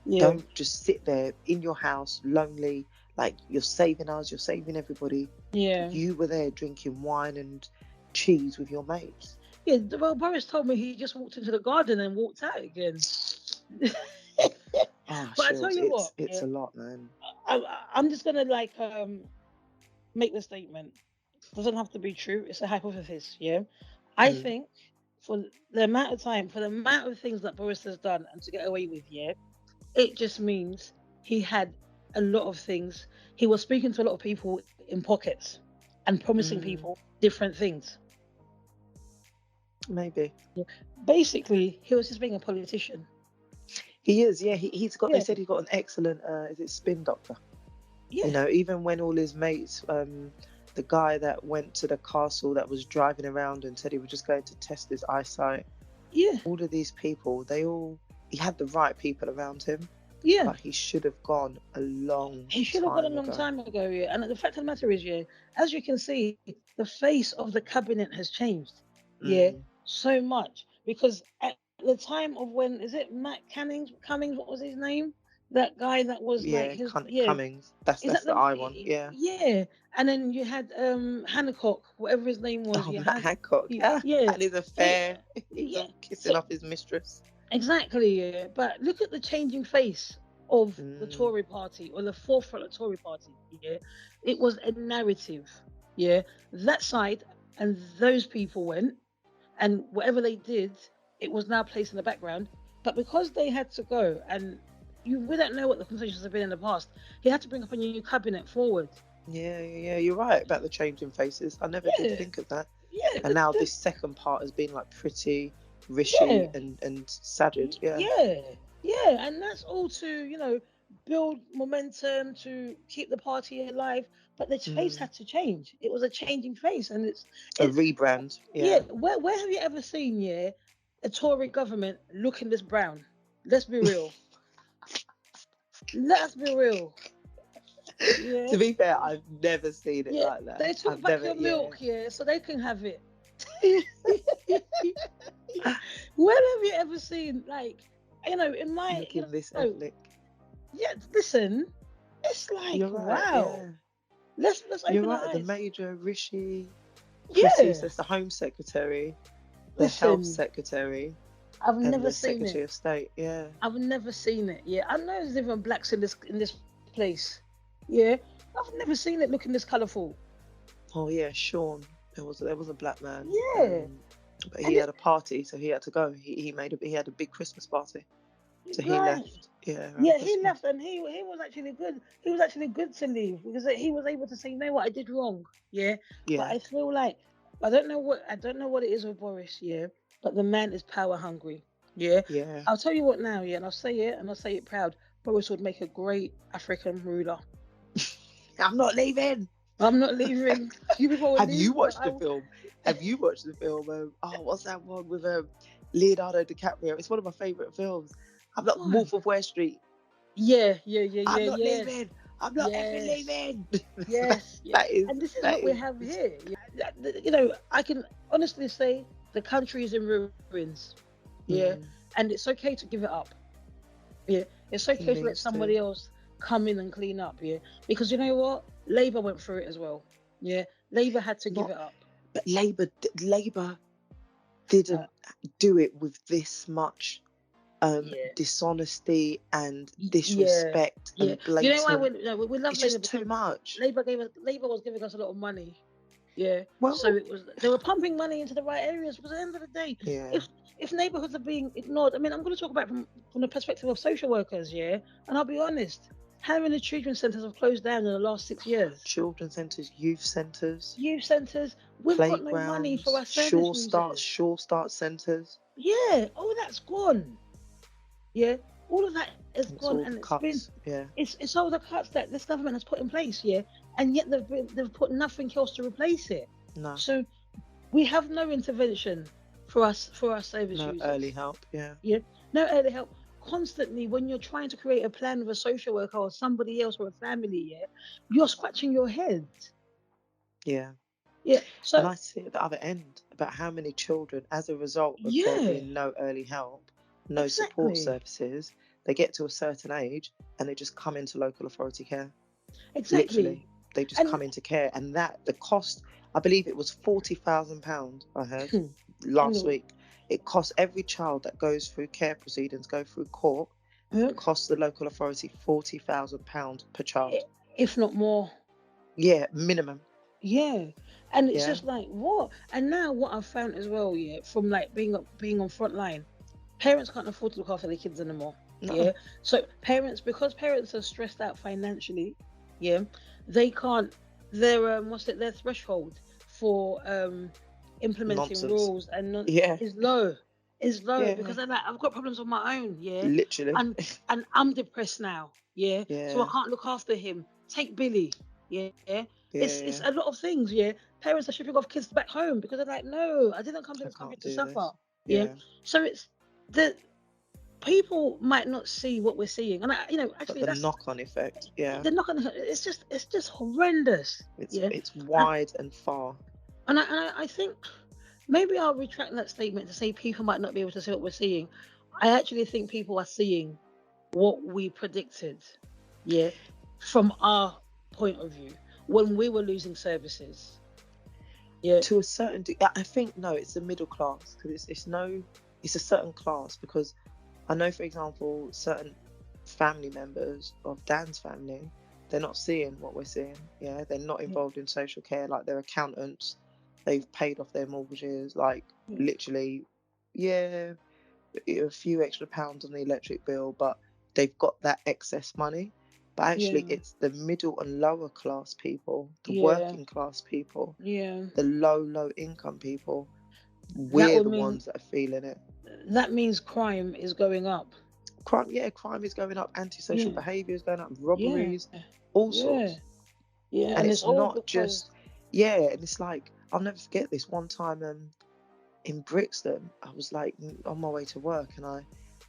B: Yeah,
A: Don't just sit there in your house lonely. Like you're saving us. You're saving everybody.
B: yeah.
A: You were there drinking wine and cheese with your mates.
B: Yeah, well, Boris told me he just walked into the garden and walked out again.
A: Oh,
B: But I tell
A: Shields,
B: you what,
A: it's
B: yeah,
A: a lot, man.
B: I'm just gonna like make the statement. Doesn't have to be true. It's a hypothesis. Yeah, I
A: Mm.
B: think for the amount of time, for the amount of things that Boris has done and to get away with, yeah, it just means he had a lot of things. He was speaking to a lot of people in pockets and promising
A: Mm.
B: people different things.
A: Maybe.
B: Yeah. Basically, he was just being a politician.
A: He is, yeah. He's got. They
B: Yeah,
A: said he's got an excellent. Is it spin doctor? You
B: yeah,
A: know, even when all his mates, the guy that went to the castle that was driving around and said he was just going to test his eyesight,
B: yeah,
A: all of these people, he had the right people around him,
B: yeah.
A: but he should have gone a long
B: He should have gone a
A: time
B: long
A: ago.
B: time ago. Yeah, and the fact of the matter is, yeah, as you can see, the face of the cabinet has changed. Yeah,
A: Mm.
B: so much because at the time of when is it Matt Cummings? What was his name? That guy that was like
A: Yeah,
B: his
A: Cummings.
B: Is that
A: That's the
B: the
A: I one. Yeah.
B: yeah? And then you had Hancock, whatever his name was.
A: Oh,
B: You
A: Matt
B: had
A: Hancock. Yeah,
B: yeah,
A: and his
B: they
A: affair. He was
B: yeah.
A: kissing
B: So
A: off his mistress.
B: exactly, yeah. But look at the changing face of the
A: Mm.
B: Tory party or the forefront of the Tory party. Yeah, it was a narrative. Yeah, that side and those people went, and whatever they did, it was now placed in the background. But because they had to go, and we don't know what the conversations have been in the past, he had to bring up a new cabinet forward.
A: Yeah. You're right about the changing faces. I never did
B: Yeah,
A: think of that.
B: yeah,
A: And now this second part has been like pretty
B: yeah.
A: Rishi and Sajid. Yeah.
B: Yeah, yeah, and that's all to build momentum to keep the party alive. But the face
A: Mm.
B: had to change. It was a changing face, and
A: A
B: it's
A: rebrand.
B: yeah.
A: Yeah.
B: Where have you ever seen a Tory government looking this brown? Let's be real. Let's be real. Yeah,
A: To be fair, I've never seen it
B: yeah.
A: like that.
B: They took
A: I've
B: back
A: never.
B: your
A: Yeah.
B: milk, yeah, so they can have it. When have you ever seen like in my
A: Looking this
B: know
A: ethnic.
B: yeah, listen, it's like,
A: You're right.
B: wow.
A: Yeah.
B: Let's
A: You're
B: open our
A: right. The
B: eyes.
A: Major Rishi, pretty.
B: Yeah.
A: So it's the Home Secretary, the Health
B: Listen,
A: Secretary,
B: I've
A: and
B: never
A: the
B: seen it.
A: Secretary of State. Yeah.
B: I've never seen it. Yeah. I know there's even blacks in this place. Yeah. I've never seen it looking this colourful.
A: Oh yeah, Sean. There was a black man.
B: Yeah.
A: But he
B: And
A: had a party, so he had to go. He had a big Christmas party, so he
B: right.
A: left. Yeah, around
B: Yeah, he
A: Christmas.
B: left and he was actually good. He was actually good to leave because he was able to say, you know what, I did wrong. Yeah. But
A: Yeah,
B: I feel like I don't know what it is with Boris, yeah. But the man is power hungry. Yeah.
A: yeah.
B: I'll tell you what now, yeah, and I'll say it and I'll say it proud. Boris would make a great African ruler.
A: I'm not leaving.
B: I'm not leaving. You people will
A: Have you
B: leave, but
A: watched the film? Have you watched the film? What's that one with Leonardo DiCaprio? It's one of my favorite films. I'm not
B: Go on.
A: Wolf of Wall Street. I'm not
B: Yes.
A: leaving. I'm not effing
B: Yes.
A: leaving.
B: Yes. Yeah.
A: that is
B: And this is
A: that
B: what we
A: is.
B: have here. I can honestly say the country is in ruins. Yeah.
A: Mm,
B: And it's okay to give it up. Yeah. It's
A: he
B: okay to let
A: needs to.
B: somebody else come in and clean up. Yeah. Because you know what? Labour went through it as well. Yeah. Labour had to give
A: Not,
B: it up.
A: but Labour
B: Uh,
A: didn't do it with this much
B: yeah.
A: dishonesty and
B: Yeah.
A: disrespect
B: Yeah.
A: and
B: You know why
A: blatant.
B: we love
A: It's
B: Labour
A: just too
B: because
A: much.
B: Labour was giving us a lot of money. Yeah. So
A: Well,
B: it was they were pumping money into the right areas because at the end of the day,
A: yeah,
B: if neighborhoods are being ignored, I mean I'm gonna talk about from the perspective of social workers, yeah. And I'll be honest, how many treatment centres have closed down in the last 6 years?
A: children's centres, youth centres,
B: Youth centres, we've got no money for
A: playgrounds,
B: our service users.
A: sure start centres.
B: Yeah, all that's gone. Yeah, all of that is
A: It's
B: gone,
A: all
B: and
A: the cuts. Yeah,
B: it's all the cuts that this government has put in place, yeah, and yet they've put nothing else to replace it.
A: no,
B: So we have no intervention for our service
A: no
B: users.
A: early help. Yeah,
B: Yeah, no early help. Constantly, when you're trying to create a plan with a social worker or somebody else or a family, yeah, you're scratching your head.
A: yeah.
B: Yeah.
A: And
B: So
A: I see at the other end about how many children, as a result of there
B: yeah,
A: being no early help, no support
B: exactly,
A: services, they get to a certain age and they just come into local authority care.
B: exactly.
A: Literally, they just
B: And
A: come into care, and that the cost, I believe it was £40,000. I heard last week. It costs every child that goes through care proceedings, go through court, it costs the local authority £40,000 per child.
B: If not more.
A: Yeah, minimum.
B: Yeah. And it's just like, what? And now what I've found as well, from like being on front line, parents can't afford to look after their kids anymore. No. Yeah. So because parents are stressed out financially, they can't, their threshold for implementing rules and is low. Because they're like, I've got problems of my own,
A: literally,
B: and I'm depressed now, so I can't look after him. Take Billy, it's a lot of things, Parents are shipping off kids back home because they're like, no, I didn't come to this country to suffer, So it's the people might not see what we're seeing, and actually
A: but the knock-on effect,
B: the knock-on effect, it's just horrendous.
A: It's wide and far,
B: and I think. Maybe I'll retract that statement to say people might not be able to see what we're seeing. I actually think people are seeing what we predicted, from our point of view when we were losing services.
A: To a certain degree, I think it's the middle class, because it's a certain class, because I know, for example, certain family members of Dan's family, they're not seeing what we're seeing. They're not involved in social care, like their accountants. They've paid off their mortgages, like literally, a few extra pounds on the electric bill, but they've got that excess money. But actually, it's the middle and lower class people, the working class people, the low income people. We're the ones that are feeling it.
B: That means crime is going up.
A: Crime is going up. Antisocial behaviour is going up. Robberies, all sorts. And it's not just. And it's like, I'll never forget this one time in Brixton. I was like on my way to work, and I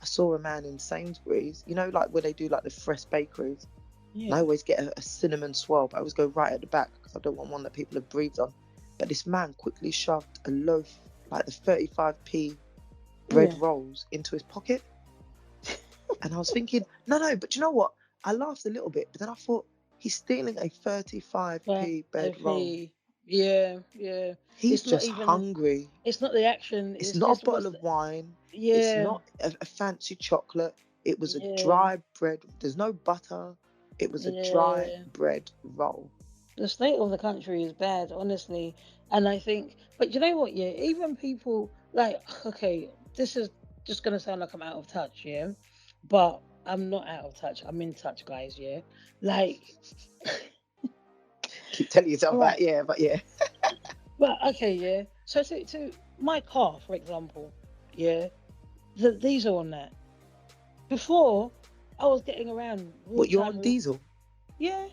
A: saw a man in Sainsbury's, like where they do like the fresh bakeries. And I always get a cinnamon swirl, but I always go right at the back because I don't want one that people have breathed on. But this man quickly shoved a loaf, like the 35p bread rolls, into his pocket. And I was thinking, no, but you know what? I laughed a little bit, but then I thought, he's stealing a 35p bread roll.
B: Yeah.
A: He's just hungry.
B: It's not the action.
A: It's not a bottle of wine. It's not a fancy chocolate. It was a dry bread. There's no butter. It was a dry bread roll.
B: The state of the country is bad, honestly. And I think, but you know what? Even people like, okay, this is just gonna sound like I'm out of touch, but I'm not out of touch. I'm in touch, guys. Like.
A: Keep telling yourself that, but
B: But okay, So to my car, for example, the diesel on that. Before, I was getting around.
A: What, you're on diesel?
B: Yeah.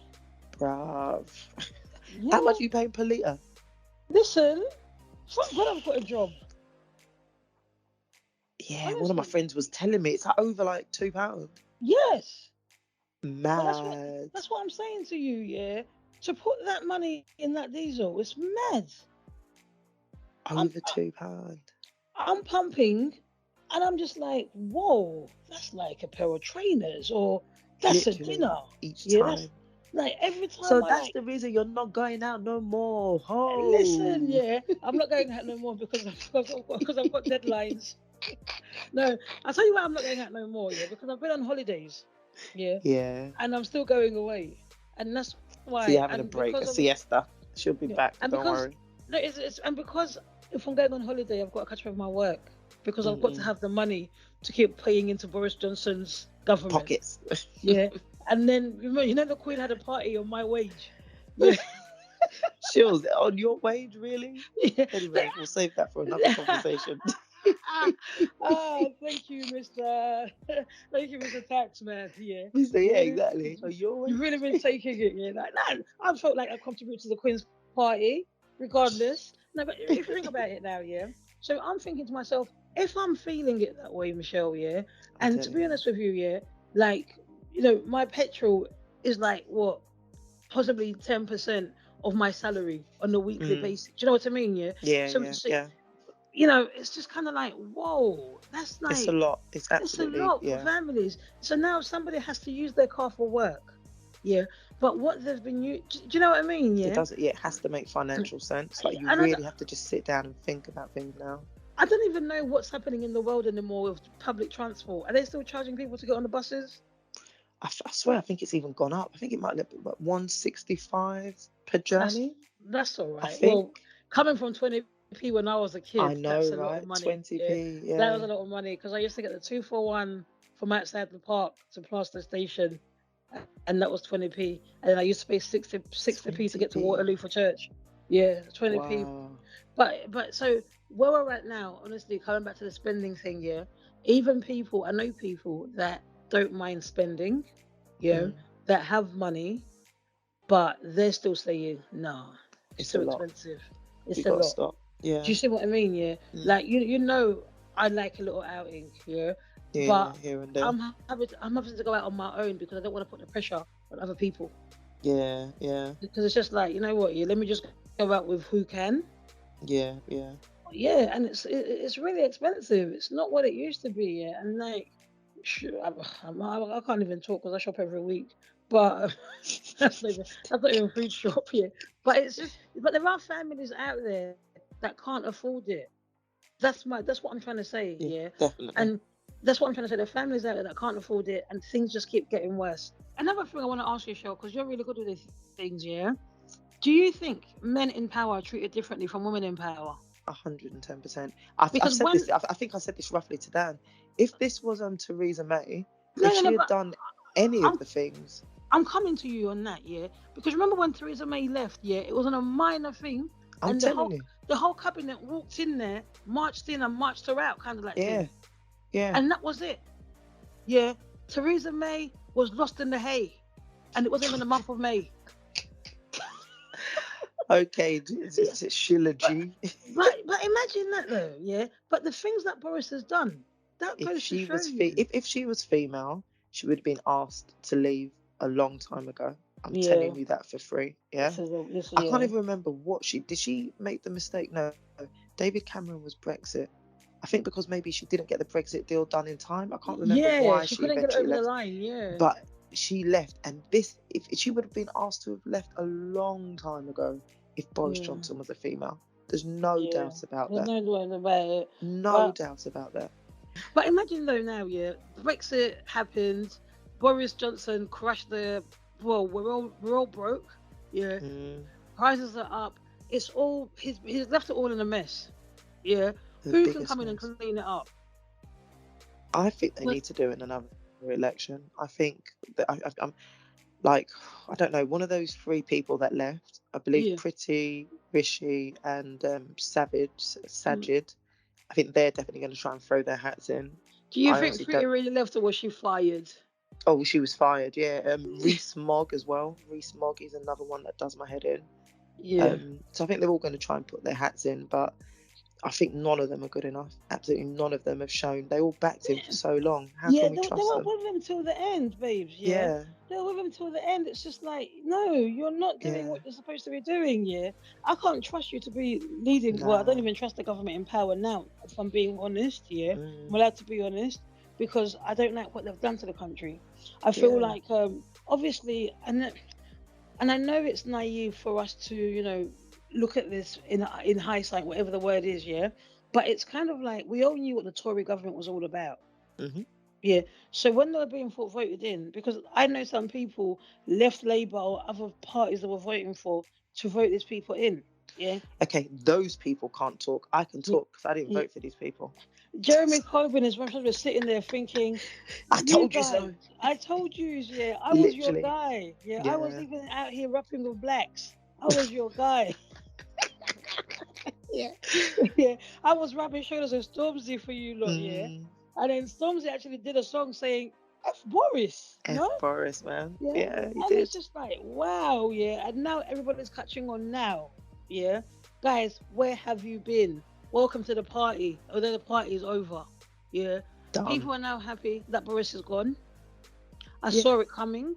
A: Bruv. How much are you paying per litre?
B: Listen, when I've got a job.
A: Yeah, honestly. One of my friends was telling me it's over like £2.
B: Yes.
A: Mad.
B: That's what I'm saying to you, To put that money in that diesel, it's mad.
A: Over £2.
B: I'm pumping, and I'm just like, whoa, that's like a pair of trainers, or that's
A: literally,
B: a dinner.
A: Each time.
B: Like every time.
A: So that's the reason you're not going out no more. Oh.
B: Listen, I'm not going out no more because I've got deadlines. No, I'll tell you why I'm not going out no more, because I've been on holidays. Yeah. And I'm still going away. And that's why.
A: So you're having a break, a siesta. She'll be back, don't worry.
B: No, and because if I'm going on holiday, I've got to catch up with my work. Because I've got to have the money to keep paying into Boris Johnson's government.
A: Pockets.
B: And then, the Queen had a party on my wage.
A: She was on your wage, really? Anyway, we'll save that for another conversation.
B: Thank you, Mr. Taxman.
A: Exactly. So
B: you've really been taking it, Like, no, I felt like I contributed to the Queen's party, regardless. No, but if you think about it now, So I'm thinking to myself, if I'm feeling it that way, Michelle, and to be honest with you, like, my petrol is like what, possibly 10% of my salary on a weekly basis. Do you know what I mean? It's just kind of like, whoa, that's like,
A: it's a lot. It's absolutely,
B: a lot for families. So now somebody has to use their car for work. But what they've been do you know what I mean?
A: It doesn't. It has to make financial sense. Like, you really have to just sit down and think about things now.
B: I don't even know what's happening in the world anymore with public transport. Are they still charging people to get on the buses?
A: I swear, I think it's even gone up. I think it might be about 165 per journey.
B: That's all
A: I
B: right.
A: think.
B: Well, coming from 20p when I was a
A: I
B: kid,
A: know,
B: that's a lot of
A: right?
B: money. Yeah,
A: 20p.
B: that was
A: Yeah.
B: a lot of money because I used to get the 241 from outside the park to Plaster Station, and that was 20p. And then I used to pay 60p to get to
A: 20p.
B: Waterloo for church. Yeah, 20p.
A: Wow.
B: But so where we're at now, honestly, coming back to the spending thing, yeah, even people, I know people that don't mind spending, you know,
A: Mm,
B: that have money, but they're still saying, no, it's
A: it's a
B: too
A: lot.
B: expensive.
A: We
B: It's a
A: got to
B: lot.
A: stop.
B: Do
A: Yeah.
B: you see what I mean? Yeah.
A: Mm,
B: Like you know, I like a little outing, yeah,
A: yeah,
B: but
A: here and there.
B: I'm having to go out on my own because I don't want to put the pressure on other people.
A: Yeah, yeah,
B: Because it's just like, you know what, yeah, let me just go out with who can.
A: yeah, yeah.
B: Yeah, and it's really expensive. It's not what it used to be. Yeah, and like, I can't even talk because I shop every week. But that's not even food shop here. But it's just, but there are families out there that can't afford it. That's what I'm trying to say.
A: Yeah,
B: Yeah,
A: definitely.
B: and that's what I'm trying to say. There are families out there that can't afford it, and things just keep getting worse. Another thing I want to ask you, Cheryl, because you're really good with these things. Yeah, do you think men in power are treated differently from women in power?
A: 110%. I've
B: Because
A: said
B: when
A: this. I think I said this roughly to Dan. If this was Theresa May,
B: no,
A: if
B: no,
A: she
B: no,
A: had
B: but
A: done any of
B: I'm
A: the things,
B: I'm coming to you on that, yeah. Because remember when Theresa May left, yeah, it was on a minor thing,
A: I'm
B: and
A: telling you,
B: the whole cabinet walked in there, marched in and marched her out, kind of like
A: yeah,
B: thing,
A: yeah.
B: and that was it. Yeah, Theresa May was lost in the hay, and it wasn't even the month of May.
A: Okay, is it Sheila
B: But
A: G?
B: but imagine that though, yeah. But the things that Boris has done, that
A: If
B: goes to
A: she
B: show
A: was
B: you.
A: if she was female, she would have been asked to leave a long time ago. I'm
B: Yeah,
A: telling you that for free. Yeah. I can't
B: yeah.
A: even remember what she did. She make the mistake? No, David Cameron was Brexit. I think because maybe she didn't get the Brexit deal done in time. I can't remember
B: Yeah,
A: why
B: she
A: she
B: couldn't get it
A: eventually
B: over the
A: left,
B: line. Yeah,
A: but she left. And this, if she would have been asked to have left a long time ago, if Boris
B: yeah,
A: Johnson was a female, there's no
B: yeah.
A: doubt about
B: There's
A: that.
B: no doubt about it.
A: No
B: But
A: doubt about that.
B: But imagine though now, yeah, Brexit happened, Boris Johnson crashed the well, we're all broke, yeah,
A: Mm,
B: prices are up. It's all he's left it all in a mess. Yeah.
A: the
B: Who can
A: biggest
B: come in and
A: mess.
B: clean it up?
A: I think they
B: But
A: need to do it in another election. I think that I'm like, I don't know, one of those three people that left, I believe
B: yeah.
A: Pretty, Rishi, and
B: Mm.
A: Sajid. I think they're definitely going to try and throw their hats in.
B: Do you
A: I
B: think
A: honestly
B: Pretty
A: don't.
B: really left or was she fired?
A: Oh, she was fired. Yeah. Reese Mogg as well. Reese Mogg is another one that does my head in.
B: Yeah.
A: So I think they're all going to try and put their hats in, but I think none of them are good enough. Absolutely none of them have shown. They all backed him for
B: Yeah.
A: so long. How
B: Yeah,
A: can we
B: they
A: trust
B: were
A: them?
B: with him till the end, babes. Yeah,
A: Yeah,
B: they were with him till the end. It's just like, no, you're not doing
A: yeah.
B: what you're supposed to be doing. Yeah, I can't trust you to be leading. Well, I don't
A: Nah.
B: even trust the government in power now. If I'm being honest, yeah, I'm
A: Mm,
B: allowed to be honest because I don't like what they've done to the country. I feel
A: yeah.
B: like, obviously, and I know it's naive for us to, look at this in hindsight, whatever the word is, yeah. But it's kind of like we all knew what the Tory government was all about.
A: Hmm.
B: Yeah. So when they were being voted in, because I know some people left Labour or other parties that were voting for to vote these people in. Yeah.
A: Okay, those people can't talk. I can
B: Yeah.
A: talk because I didn't
B: Yeah.
A: vote for these people.
B: Jeremy Corbyn is one was sitting there thinking,
A: I
B: you
A: told you
B: guys,
A: so.
B: I told you, yeah, I was your
A: Literally.
B: guy. Yeah, I was
A: Yeah.
B: even out here rapping with blacks. I was your guy. Yeah. Yeah. I was rubbing shoulders with Stormzy for you lot, yeah.
A: Mm,
B: And then Stormzy actually did a song saying F Boris,
A: F
B: no?
A: Boris, man.
B: Yeah.
A: Yeah, he
B: And it's
A: did.
B: just like, wow, yeah. And now everybody's catching on now. Yeah. Guys, where have you been? Welcome to the party. Although the party is over. Yeah.
A: Done.
B: People are now happy that Boris is gone. I
A: Yeah.
B: saw it coming.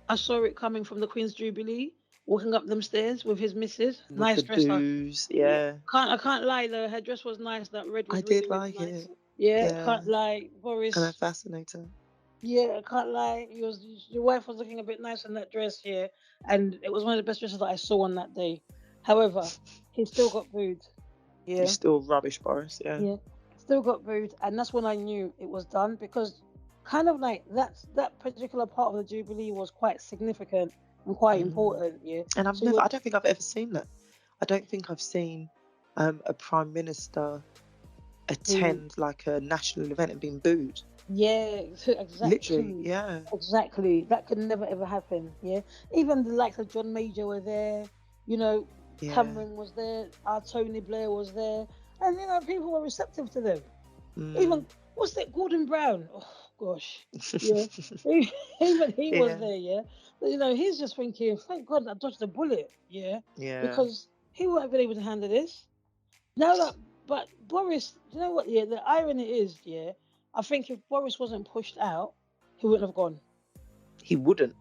B: I saw it coming from the Queen's Jubilee, walking up them stairs with his missus.
A: With
B: Nice
A: the
B: dresser.
A: booze.
B: Yeah.
A: Yeah.
B: I can't lie though, her dress was nice. That red
A: I
B: was
A: did
B: really, really
A: like
B: nice.
A: it.
B: Yeah,
A: Yeah.
B: can't lie.
A: And a
B: Boris,
A: fascinator.
B: yeah, I can't lie. Your wife was looking a bit nice in that dress here, and it was one of the best dresses that I saw on that day. However, he still got booed. Yeah,
A: You're still rubbish, Boris. Yeah.
B: yeah, still got booed, and that's when I knew it was done because kind of like that particular part of the Jubilee was quite significant and quite
A: Mm.
B: important. Yeah,
A: And
B: so you
A: I don't think I've ever seen that. I don't think I've seen a prime minister
B: were,
A: attend like a national event and been booed.
B: yeah,
A: Literally,
B: exactly.
A: yeah,
B: Exactly. That could never ever happen. Yeah. Even the likes of John Major were there, you know,
A: yeah.
B: Cameron was there, our Tony Blair was there, and people were receptive to them.
A: Mm.
B: Even what's that, Gordon Brown? Oh gosh. Yeah. Even he was
A: Yeah,
B: there, yeah. But, he's just thinking, thank God I dodged a bullet, yeah.
A: yeah.
B: Because he wouldn't have been able to handle this. Now that, but Boris, you know what? Yeah, the irony is, yeah, I think if Boris wasn't pushed out, he wouldn't have gone.
A: He wouldn't.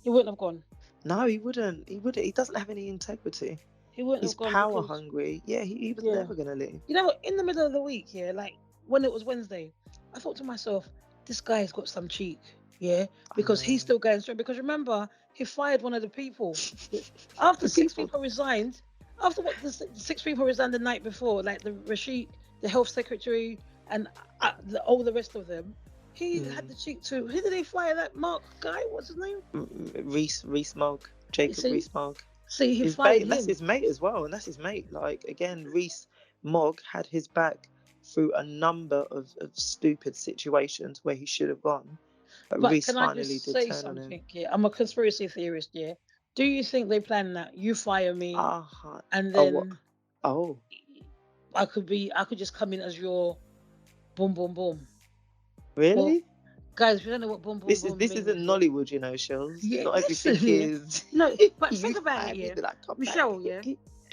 B: He wouldn't have gone.
A: No, he wouldn't. He wouldn't. He doesn't have any integrity.
B: He wouldn't
A: He's
B: have gone
A: power
B: because,
A: hungry. Yeah, he was
B: yeah,
A: never gonna leave.
B: in the middle of the week, yeah, like when it was Wednesday, I thought to myself, this guy's got some cheek, yeah,
A: I
B: because
A: know.
B: he's still going strong. Because remember, he fired one of the people. After
A: The
B: six
A: people.
B: people resigned, after what six people resigned the night before, like the Rashid, the health secretary, and all the rest of them, he had
A: Mm.
B: the cheek to. Who did they fire? That Mark guy? What's his name?
A: Reese Mogg, Jacob
B: See,
A: Rees Mogg.
B: see, he
A: His
B: fired
A: mate, and that's
B: him.
A: his mate as well, and that's his mate. Like again, Reese Mogg had his back through a number of stupid situations where he should have gone, but
B: But
A: Reese
B: can I
A: finally
B: just
A: did
B: say
A: turn on him.
B: something here? I'm a conspiracy theorist, yeah. Do you think they plan that? You fire me,
A: Ah,
B: and
A: oh what?
B: then
A: Oh,
B: I could just come in as your boom boom boom. Well,
A: really?
B: guys, if you don't know what boom boom boom
A: This isn't
B: means, yeah.
A: Nollywood, Shells.
B: Yeah,
A: Not
B: listen,
A: everything
B: yeah.
A: is
B: No, but
A: you
B: think about it,
A: fire me,
B: yeah.
A: then I come back.
B: Michelle, yeah.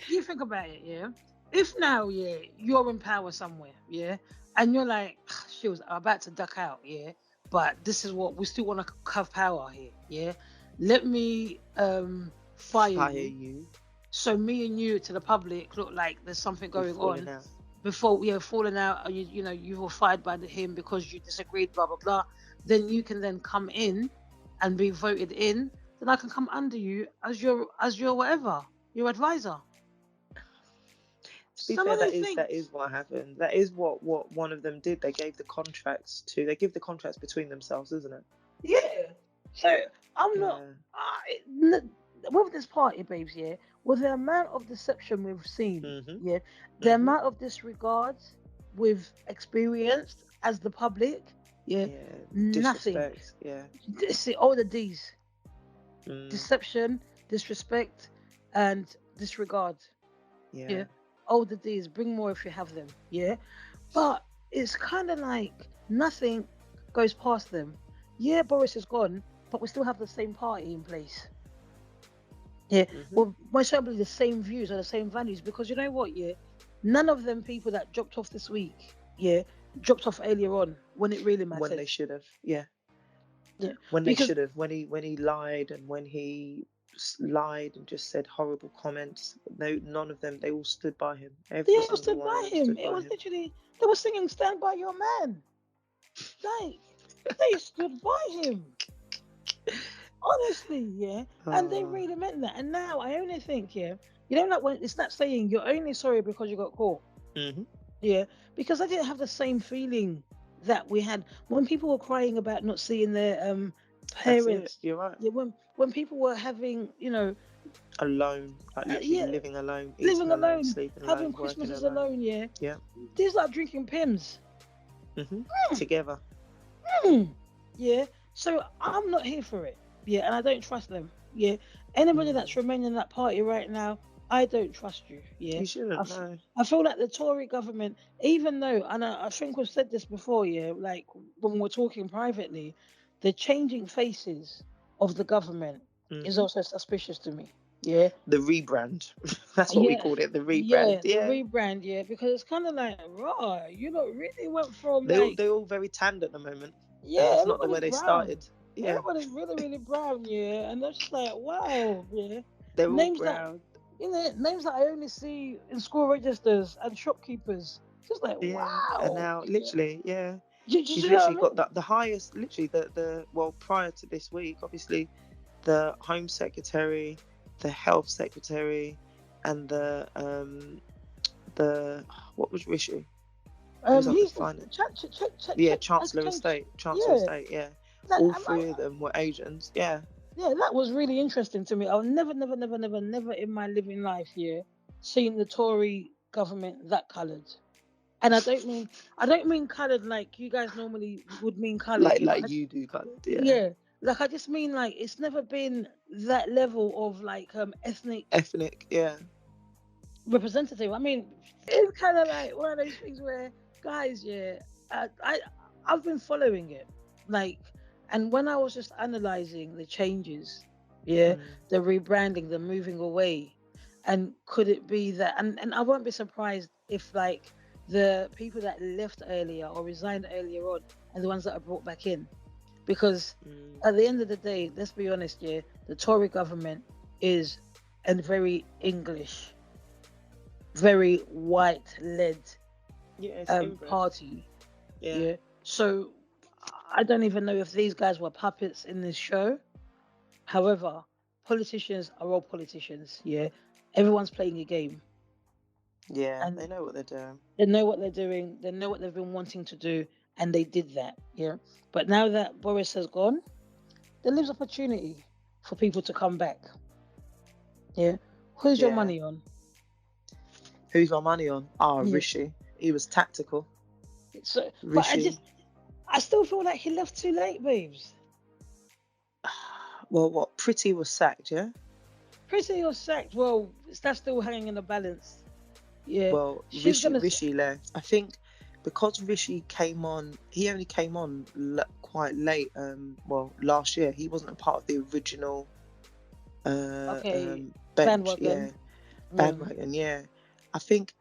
B: You think about it, yeah. If now, yeah, you're in power somewhere, yeah, and you're like, she was about to duck out, yeah, but this is what we still want to have power here, yeah. Let me fire
A: Fire
B: you,
A: you.
B: so me and you to the public look like there's something
A: We're
B: going
A: falling
B: on
A: out.
B: before we have fallen out, and you were fired by him because you disagreed, blah blah blah. Then you can then come in and be voted in. Then I can come under you as your whatever, your advisor.
A: To be
B: Some
A: fair,
B: of the
A: that
B: things,
A: is what happened. That is what one of them did. They gave the contracts to. They give the contracts between themselves, isn't it?
B: yeah. So I'm not
A: Yeah.
B: with this party, babes. Yeah, with the amount of deception we've seen,
A: Mhm.
B: yeah, the
A: Mhm.
B: amount of disregard we've experienced as the public, yeah,
A: Yeah.
B: nothing.
A: Disrespect. Yeah.
B: See all the D's:
A: Mm.
B: deception, disrespect, and disregard. Yeah,
A: Yeah.
B: all the D's. Bring more if you have them. Yeah, but it's kind of like nothing goes past them. Yeah, Boris is gone, but we still have the same party in place. Yeah,
A: Mhm.
B: well, most probably the same views and the same values because you know what? Yeah, none of them people that dropped off this week, yeah, dropped off earlier on when it really
A: When
B: mattered.
A: they should have. Yeah.
B: Yeah,
A: When they
B: because
A: should have. When he lied and when he lied and just said horrible comments. No, none of them. They all stood by him.
B: they
A: Every
B: all
A: single
B: stood
A: one of
B: by
A: them
B: him.
A: stood
B: It
A: by
B: was
A: him.
B: literally they were singing "Stand by Your Man." Like they stood by him. Honestly, yeah. And they
A: Oh.
B: really meant that. And now I only think, yeah, like when it's not saying you're only sorry because you got caught.
A: Mhm.
B: Yeah. Because I didn't have the same feeling that we had when people were crying about not seeing their
A: That's it.
B: parents.
A: You're right.
B: Yeah, when people were having,
A: Alone, like literally
B: yeah,
A: living alone,
B: living
A: eating alone,
B: alone,
A: sleeping
B: having
A: alone, working
B: Christmases
A: alone.
B: alone, yeah.
A: Yeah.
B: These like drinking Pims.
A: Together.
B: Mm. Yeah. So I'm not here for it. Yeah, and I don't trust them. Yeah. Anybody
A: Mm.
B: that's remaining in that party right now, I don't trust you. Yeah.
A: You shouldn't know.
B: I feel like the Tory government, even though, and I think we've said this before, yeah, like when we're talking privately, the changing faces of the government is
A: Hmm.
B: also suspicious to me. Yeah.
A: The rebrand. That's what we
B: Yeah.
A: called it. The rebrand.
B: Yeah, the
A: Yeah.
B: rebrand, yeah, because it's kind of like, raw, really went from like,
A: They all very tanned at the moment, and
B: yeah,
A: that's not the way
B: everybody's
A: they
B: brown.
A: started. Yeah.
B: Everybody's really, really brown, yeah. And I'm just like, wow, yeah.
A: They're all
B: Names that
A: brown.
B: names that I only see in school registers and shopkeepers. Just like,
A: Yeah. And
B: wow.
A: now,
B: Yeah.
A: literally, yeah.
B: Do
A: He's
B: you know
A: literally
B: what I
A: got
B: mean?
A: the highest, literally well, prior to this week, obviously, the Home Secretary, the Health Secretary, and the the what was Rishi? He was like the
B: He's the
A: finance.
B: check,
A: Chancellor of
B: change.
A: State. Chancellor of
B: Yeah,
A: State. Yeah,
B: that,
A: all three of them were Asians. Yeah.
B: yeah, that was really interesting to me. I've never in my living life, seen the Tory government that coloured. And I don't mean coloured like you guys normally would mean coloured, but
A: Like you do, kind of. Yeah.
B: yeah, like I just mean like it's never been that level of like ethnic
A: Ethnic. Yeah.
B: representative. I mean, it's kind of like one of those things where guys, I, I I've been following it, like, and when I was just analyzing the changes,
A: Mm.
B: the rebranding, the moving away, and could it be that, and I won't be surprised if like the people that left earlier or resigned earlier on are the ones that are brought back in, because
A: Mm.
B: at the end of the day, let's be honest, the Tory government is a very English, very white-led
A: Yeah, it's inbred.
B: party.
A: Yeah.
B: Yeah. So I don't even know if these guys were puppets in this show. However, politicians are all politicians. Yeah. Everyone's playing a game,
A: Yeah,
B: and
A: they know what they're doing.
B: they know what they're doing. They know what they've been wanting to do, and they did that. Yeah. But now that Boris has gone, there leaves opportunity for people to come back. Yeah. Who's your
A: Yeah.
B: money on?
A: Who's my money on? Ah,
B: Yeah.
A: Rishi. He was tactical.
B: So, but
A: Rishi.
B: I still feel like he left too late, babes.
A: Well, what? Pretty was sacked, yeah?
B: Pretty or sacked? Well, that's still hanging in the balance. Yeah,
A: Well,
B: she's gonna.
A: Rishi left. I think because Rishi came on, he only came on quite late. Well, last year he wasn't a part of the original
B: Okay,
A: bench.
B: bandwagon.
A: Yeah, bandwagon. Yeah, I think.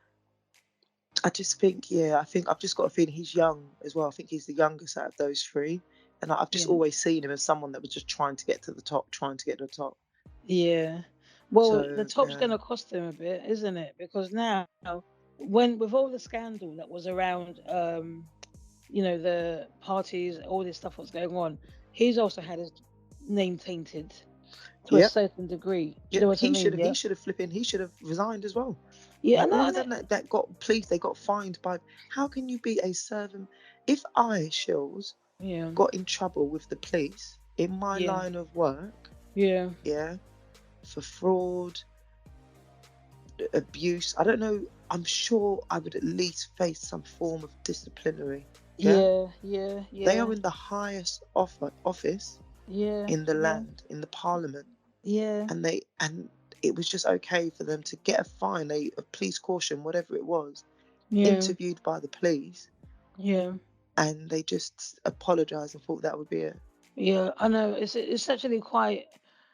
A: I just think, yeah, I think I've just got a feeling he's young as well. I think he's the youngest out of those three, and I've just
B: Yeah,
A: always seen him as someone that was just trying to get to the top, trying to get to the top.
B: yeah. Well, the
A: So
B: top's gonna cost him a bit, isn't it? Because now, when with all the scandal that was around, the parties, all this stuff was going on, he's also had his name tainted to a
A: yeah,
B: certain degree. Do you
A: yeah,
B: know what I mean? Yeah,
A: he should have flipping, he should have resigned as well.
B: yeah.
A: Like
B: And
A: all
B: I,
A: of them that got police, they got fined by. How can you be a servant? If I, Shills,
B: yeah,
A: got in trouble with the police in my
B: yeah,
A: line of work,
B: yeah,
A: yeah, for fraud, abuse, I don't know, I'm sure I would at least face some form of disciplinary. Yeah.
B: yeah, yeah,
A: They
B: yeah,
A: are in the highest office
B: yeah,
A: in the
B: yeah,
A: land, in the parliament,
B: yeah,
A: and it was just okay for them to get a fine, a police caution, whatever it was,
B: yeah,
A: interviewed by the police,
B: yeah.
A: and they just apologized and thought that would be it.
B: Yeah, I know. It's actually quite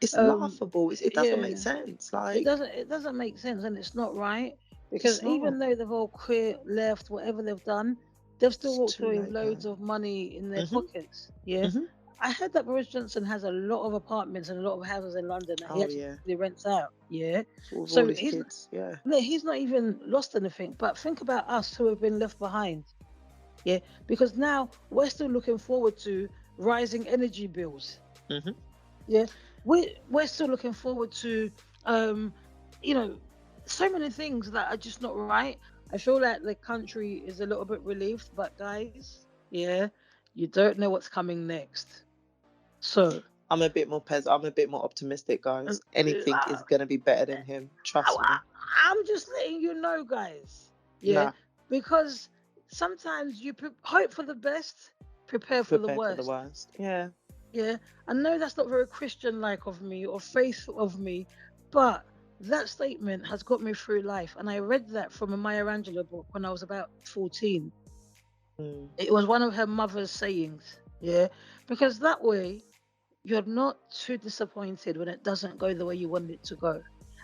A: It's
B: um
A: laughable. It doesn't make
B: yeah.
A: sense.
B: It
A: Like,
B: doesn't make sense, and it's not right, because
A: it's
B: even
A: not.
B: though they've all quit, left, whatever they've done, they've still
A: It's
B: walked
A: too
B: away with
A: late
B: loads
A: now.
B: of money in their
A: Mhm.
B: pockets. Yeah.
A: Mhm.
B: I heard that Boris Johnson has a lot of apartments and a lot of houses in London that he
A: Oh
B: actually
A: yeah.
B: rents out. Yeah.
A: With all
B: So
A: his kids. Yeah.
B: he's not even lost anything. But think about us who have been left behind. Yeah. Because now we're still looking forward to rising energy bills.
A: Mhm.
B: Yeah, we're still looking forward to, um, you know, so many things that are just not right. I feel like the country is a little bit relieved, but guys, you don't know what's coming next. So,
A: I'm a bit more I'm a bit more optimistic,
B: uh,
A: guys. Anything
B: uh,
A: is gonna be better than him. Trust
B: I,
A: me.
B: I'm just letting you know, guys. Yeah,
A: Nah.
B: because sometimes you hope for the best, prepare for the
A: Prepare for the
B: worst.
A: worst. Yeah.
B: Yeah, I know that's not very Christian-like of me or faithful of me, but that statement has got me through life. And I read that from a Maya Angelou book when I was about 14.
A: Mm.
B: It was one of her mother's sayings. Yeah, because that way you're not too disappointed when it doesn't go the way you wanted it to go.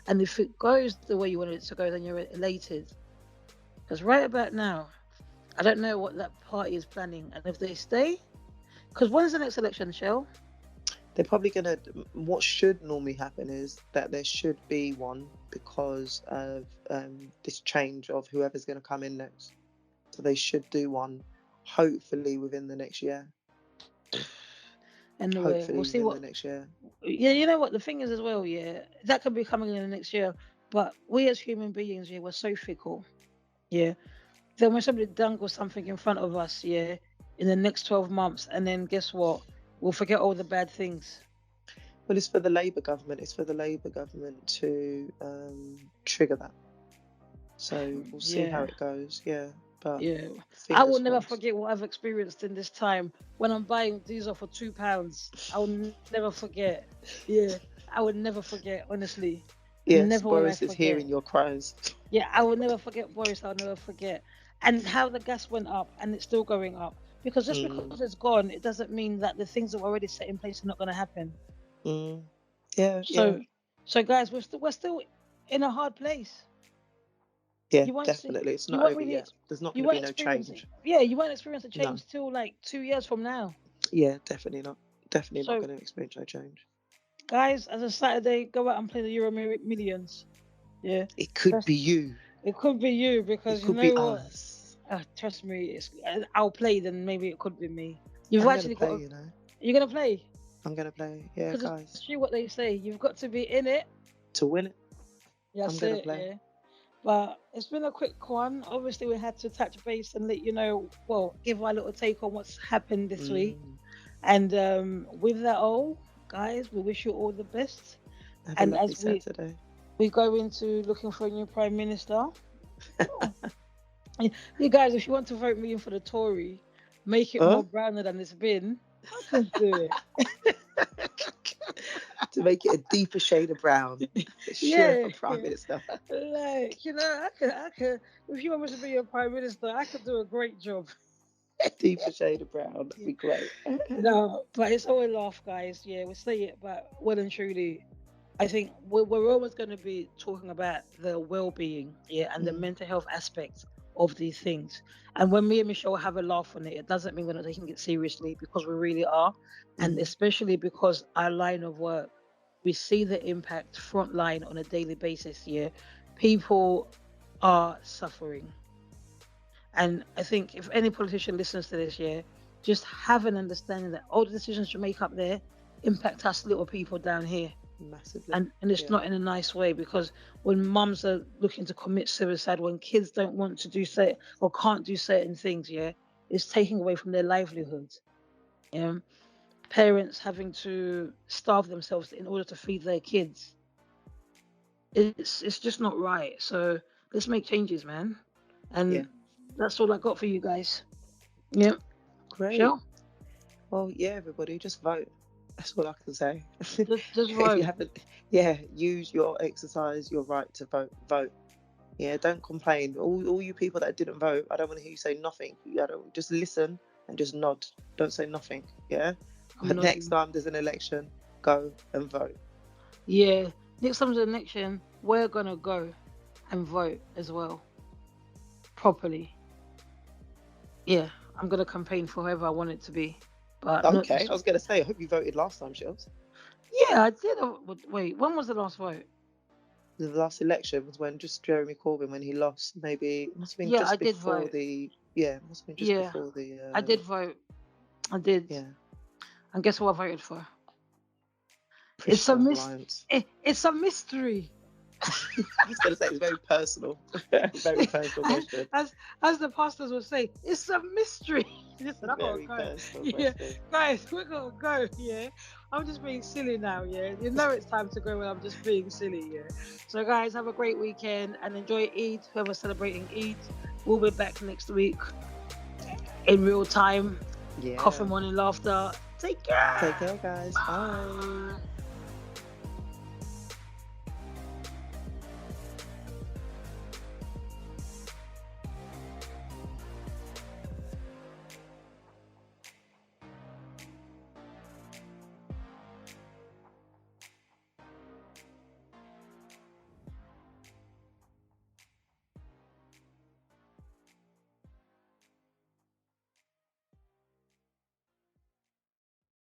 B: And if it goes the way you wanted it to go, then you're elated. Because right about now, I don't know what that party is planning. And if they stay, because when's the next election, Shell?
A: They're probably gonna. What should normally happen is that there should be one because of this change of whoever's gonna come in next. So they should do one, hopefully within the next year.
B: Anyway,
A: Hopefully
B: we'll see
A: within
B: what.
A: the next year.
B: Yeah, you know what the thing is as well. Yeah, that could be coming in the next year. But we as human beings, we're so fickle. Yeah. Then when somebody dangles something in front of us, yeah, in the next 12 months, and then guess what? We'll forget all the bad things.
A: Well, it's for the Labour government. It's for the Labour government to trigger that. So we'll see how
B: Yeah.
A: it goes. Yeah, but
B: Yeah. I will
A: fingers
B: never
A: crossed.
B: forget what I've experienced in this time when I'm buying diesel for £2. I will never forget. Yeah. I would never forget, honestly.
A: Yes,
B: Never will I
A: Boris is
B: forget.
A: hearing your cries.
B: Yeah, I will never forget Boris. I'll never forget. And how the gas went up and it's still going up. Because just
A: Mm,
B: because it's gone, it doesn't mean that the things that were already set in place are not going to happen.
A: mm. Yeah, yeah,
B: So, so guys, we're still in a hard place.
A: yeah,
B: You won't see,
A: definitely. It's
B: you
A: not
B: won't
A: over
B: really,
A: yet. There's not
B: you
A: going to be
B: won't
A: no
B: experience it.
A: change.
B: Yeah, you won't experience a
A: No.
B: change till like 2 years from now.
A: Yeah, definitely not. Definitely not
B: So,
A: going to experience no change.
B: guys, as a Saturday, go out and play the Euro Millions. Yeah,
A: It could
B: that's
A: be you.
B: it. Could be you
A: It
B: because you
A: could be
B: know what?
A: us.
B: Trust me, I'll play. Then maybe it could be me. You've
A: I'm going to
B: actually got.
A: play, you know.
B: You're gonna play
A: I'm going to play. Yeah,
B: because it's
A: guys.
B: true what they say. You've got to be in it.
A: To win it, I'm
B: That's
A: going to
B: it.
A: play.
B: Yeah. But it's been a quick one. Obviously, we had to touch base and let you know. Well, give our little take on what's happened this week.
A: Mm.
B: And with that all, guys, we wish you all the best.
A: Have a
B: And
A: lovely
B: as
A: Saturday.
B: we go into looking for a new prime minister, you guys, if you want to vote me in for the Tory, make it
A: Huh?
B: more browner than it's been. I can do it.
A: To make it a deeper shade of brown. Sure,
B: Yeah,
A: for Prime
B: yeah.
A: Minister.
B: Like I could. If you want me to be your prime minister, I could do a great job.
A: Deeper shade of brown. That'd
B: Yeah.
A: be great.
B: No, but it's all a laugh, guys. Yeah, we say it, but well and truly, I think we're always going to be talking about the well-being, yeah, and the
A: Mm,
B: mental health aspects of these things. And when me and Michelle have a laugh on it, it doesn't mean we're not taking it seriously because we really are, and
A: mm,
B: especially because our line of work, we see the impact front line on a daily basis. Yeah, people are suffering, and I think if any politician listens to this, yeah, just have an understanding that all the decisions you make up there impact us little people down here,
A: massively.
B: and it's
A: Yeah.
B: not in a nice way because when mums are looking to commit suicide, when kids don't want to do certain or can't do certain things, yeah, it's taking away from their livelihood. Yeah, parents having to starve themselves in order to feed their kids. It's just not right. So let's make changes, man.
A: Yeah.
B: And that's all I got for you guys. Yeah,
A: Great.
B: sure.
A: Well, yeah, everybody, just vote. That's all I can say.
B: Just
A: If you
B: vote.
A: haven't, yeah, use your exercise, your right to vote. Vote. Yeah, don't complain. All you people that didn't vote, I don't want to hear you say nothing. I don't just listen and just nod. Don't say nothing. Yeah.
B: I'm
A: But next
B: nodding.
A: time there's an election, go and vote.
B: Yeah. Next time there's an election, we're gonna go and vote as well. Properly. Yeah. I'm gonna campaign for whoever I want it to be. But not
A: Okay.
B: this
A: I was gonna say, I hope you voted last time, Shells.
B: Yeah, I did. Wait, when was the last vote?
A: The last election was when just Jeremy Corbyn when he lost. Maybe it must have been
B: Yeah, I
A: just
B: did
A: before
B: vote.
A: the it must have been just
B: Yeah,
A: before the
B: I did vote. I did.
A: yeah
B: And guess what I voted for? It's a
A: Christian
B: mis-
A: Alliance.
B: it's a mystery.
A: I was gonna say it's very personal, very personal question,
B: as the pastors would say, it's a mystery. Listen, I gotta
A: very
B: go.
A: personal
B: Yeah,
A: question.
B: guys, we're gonna go. Yeah, I'm just being silly now. Yeah, you know it's time to go when I'm just being silly. Yeah. So, guys, have a great weekend and enjoy Eid. Whoever's celebrating Eid, we'll be back next week in real time.
A: Yeah.
B: Coffee morning laughter. Take care.
A: Take care, guys. Bye.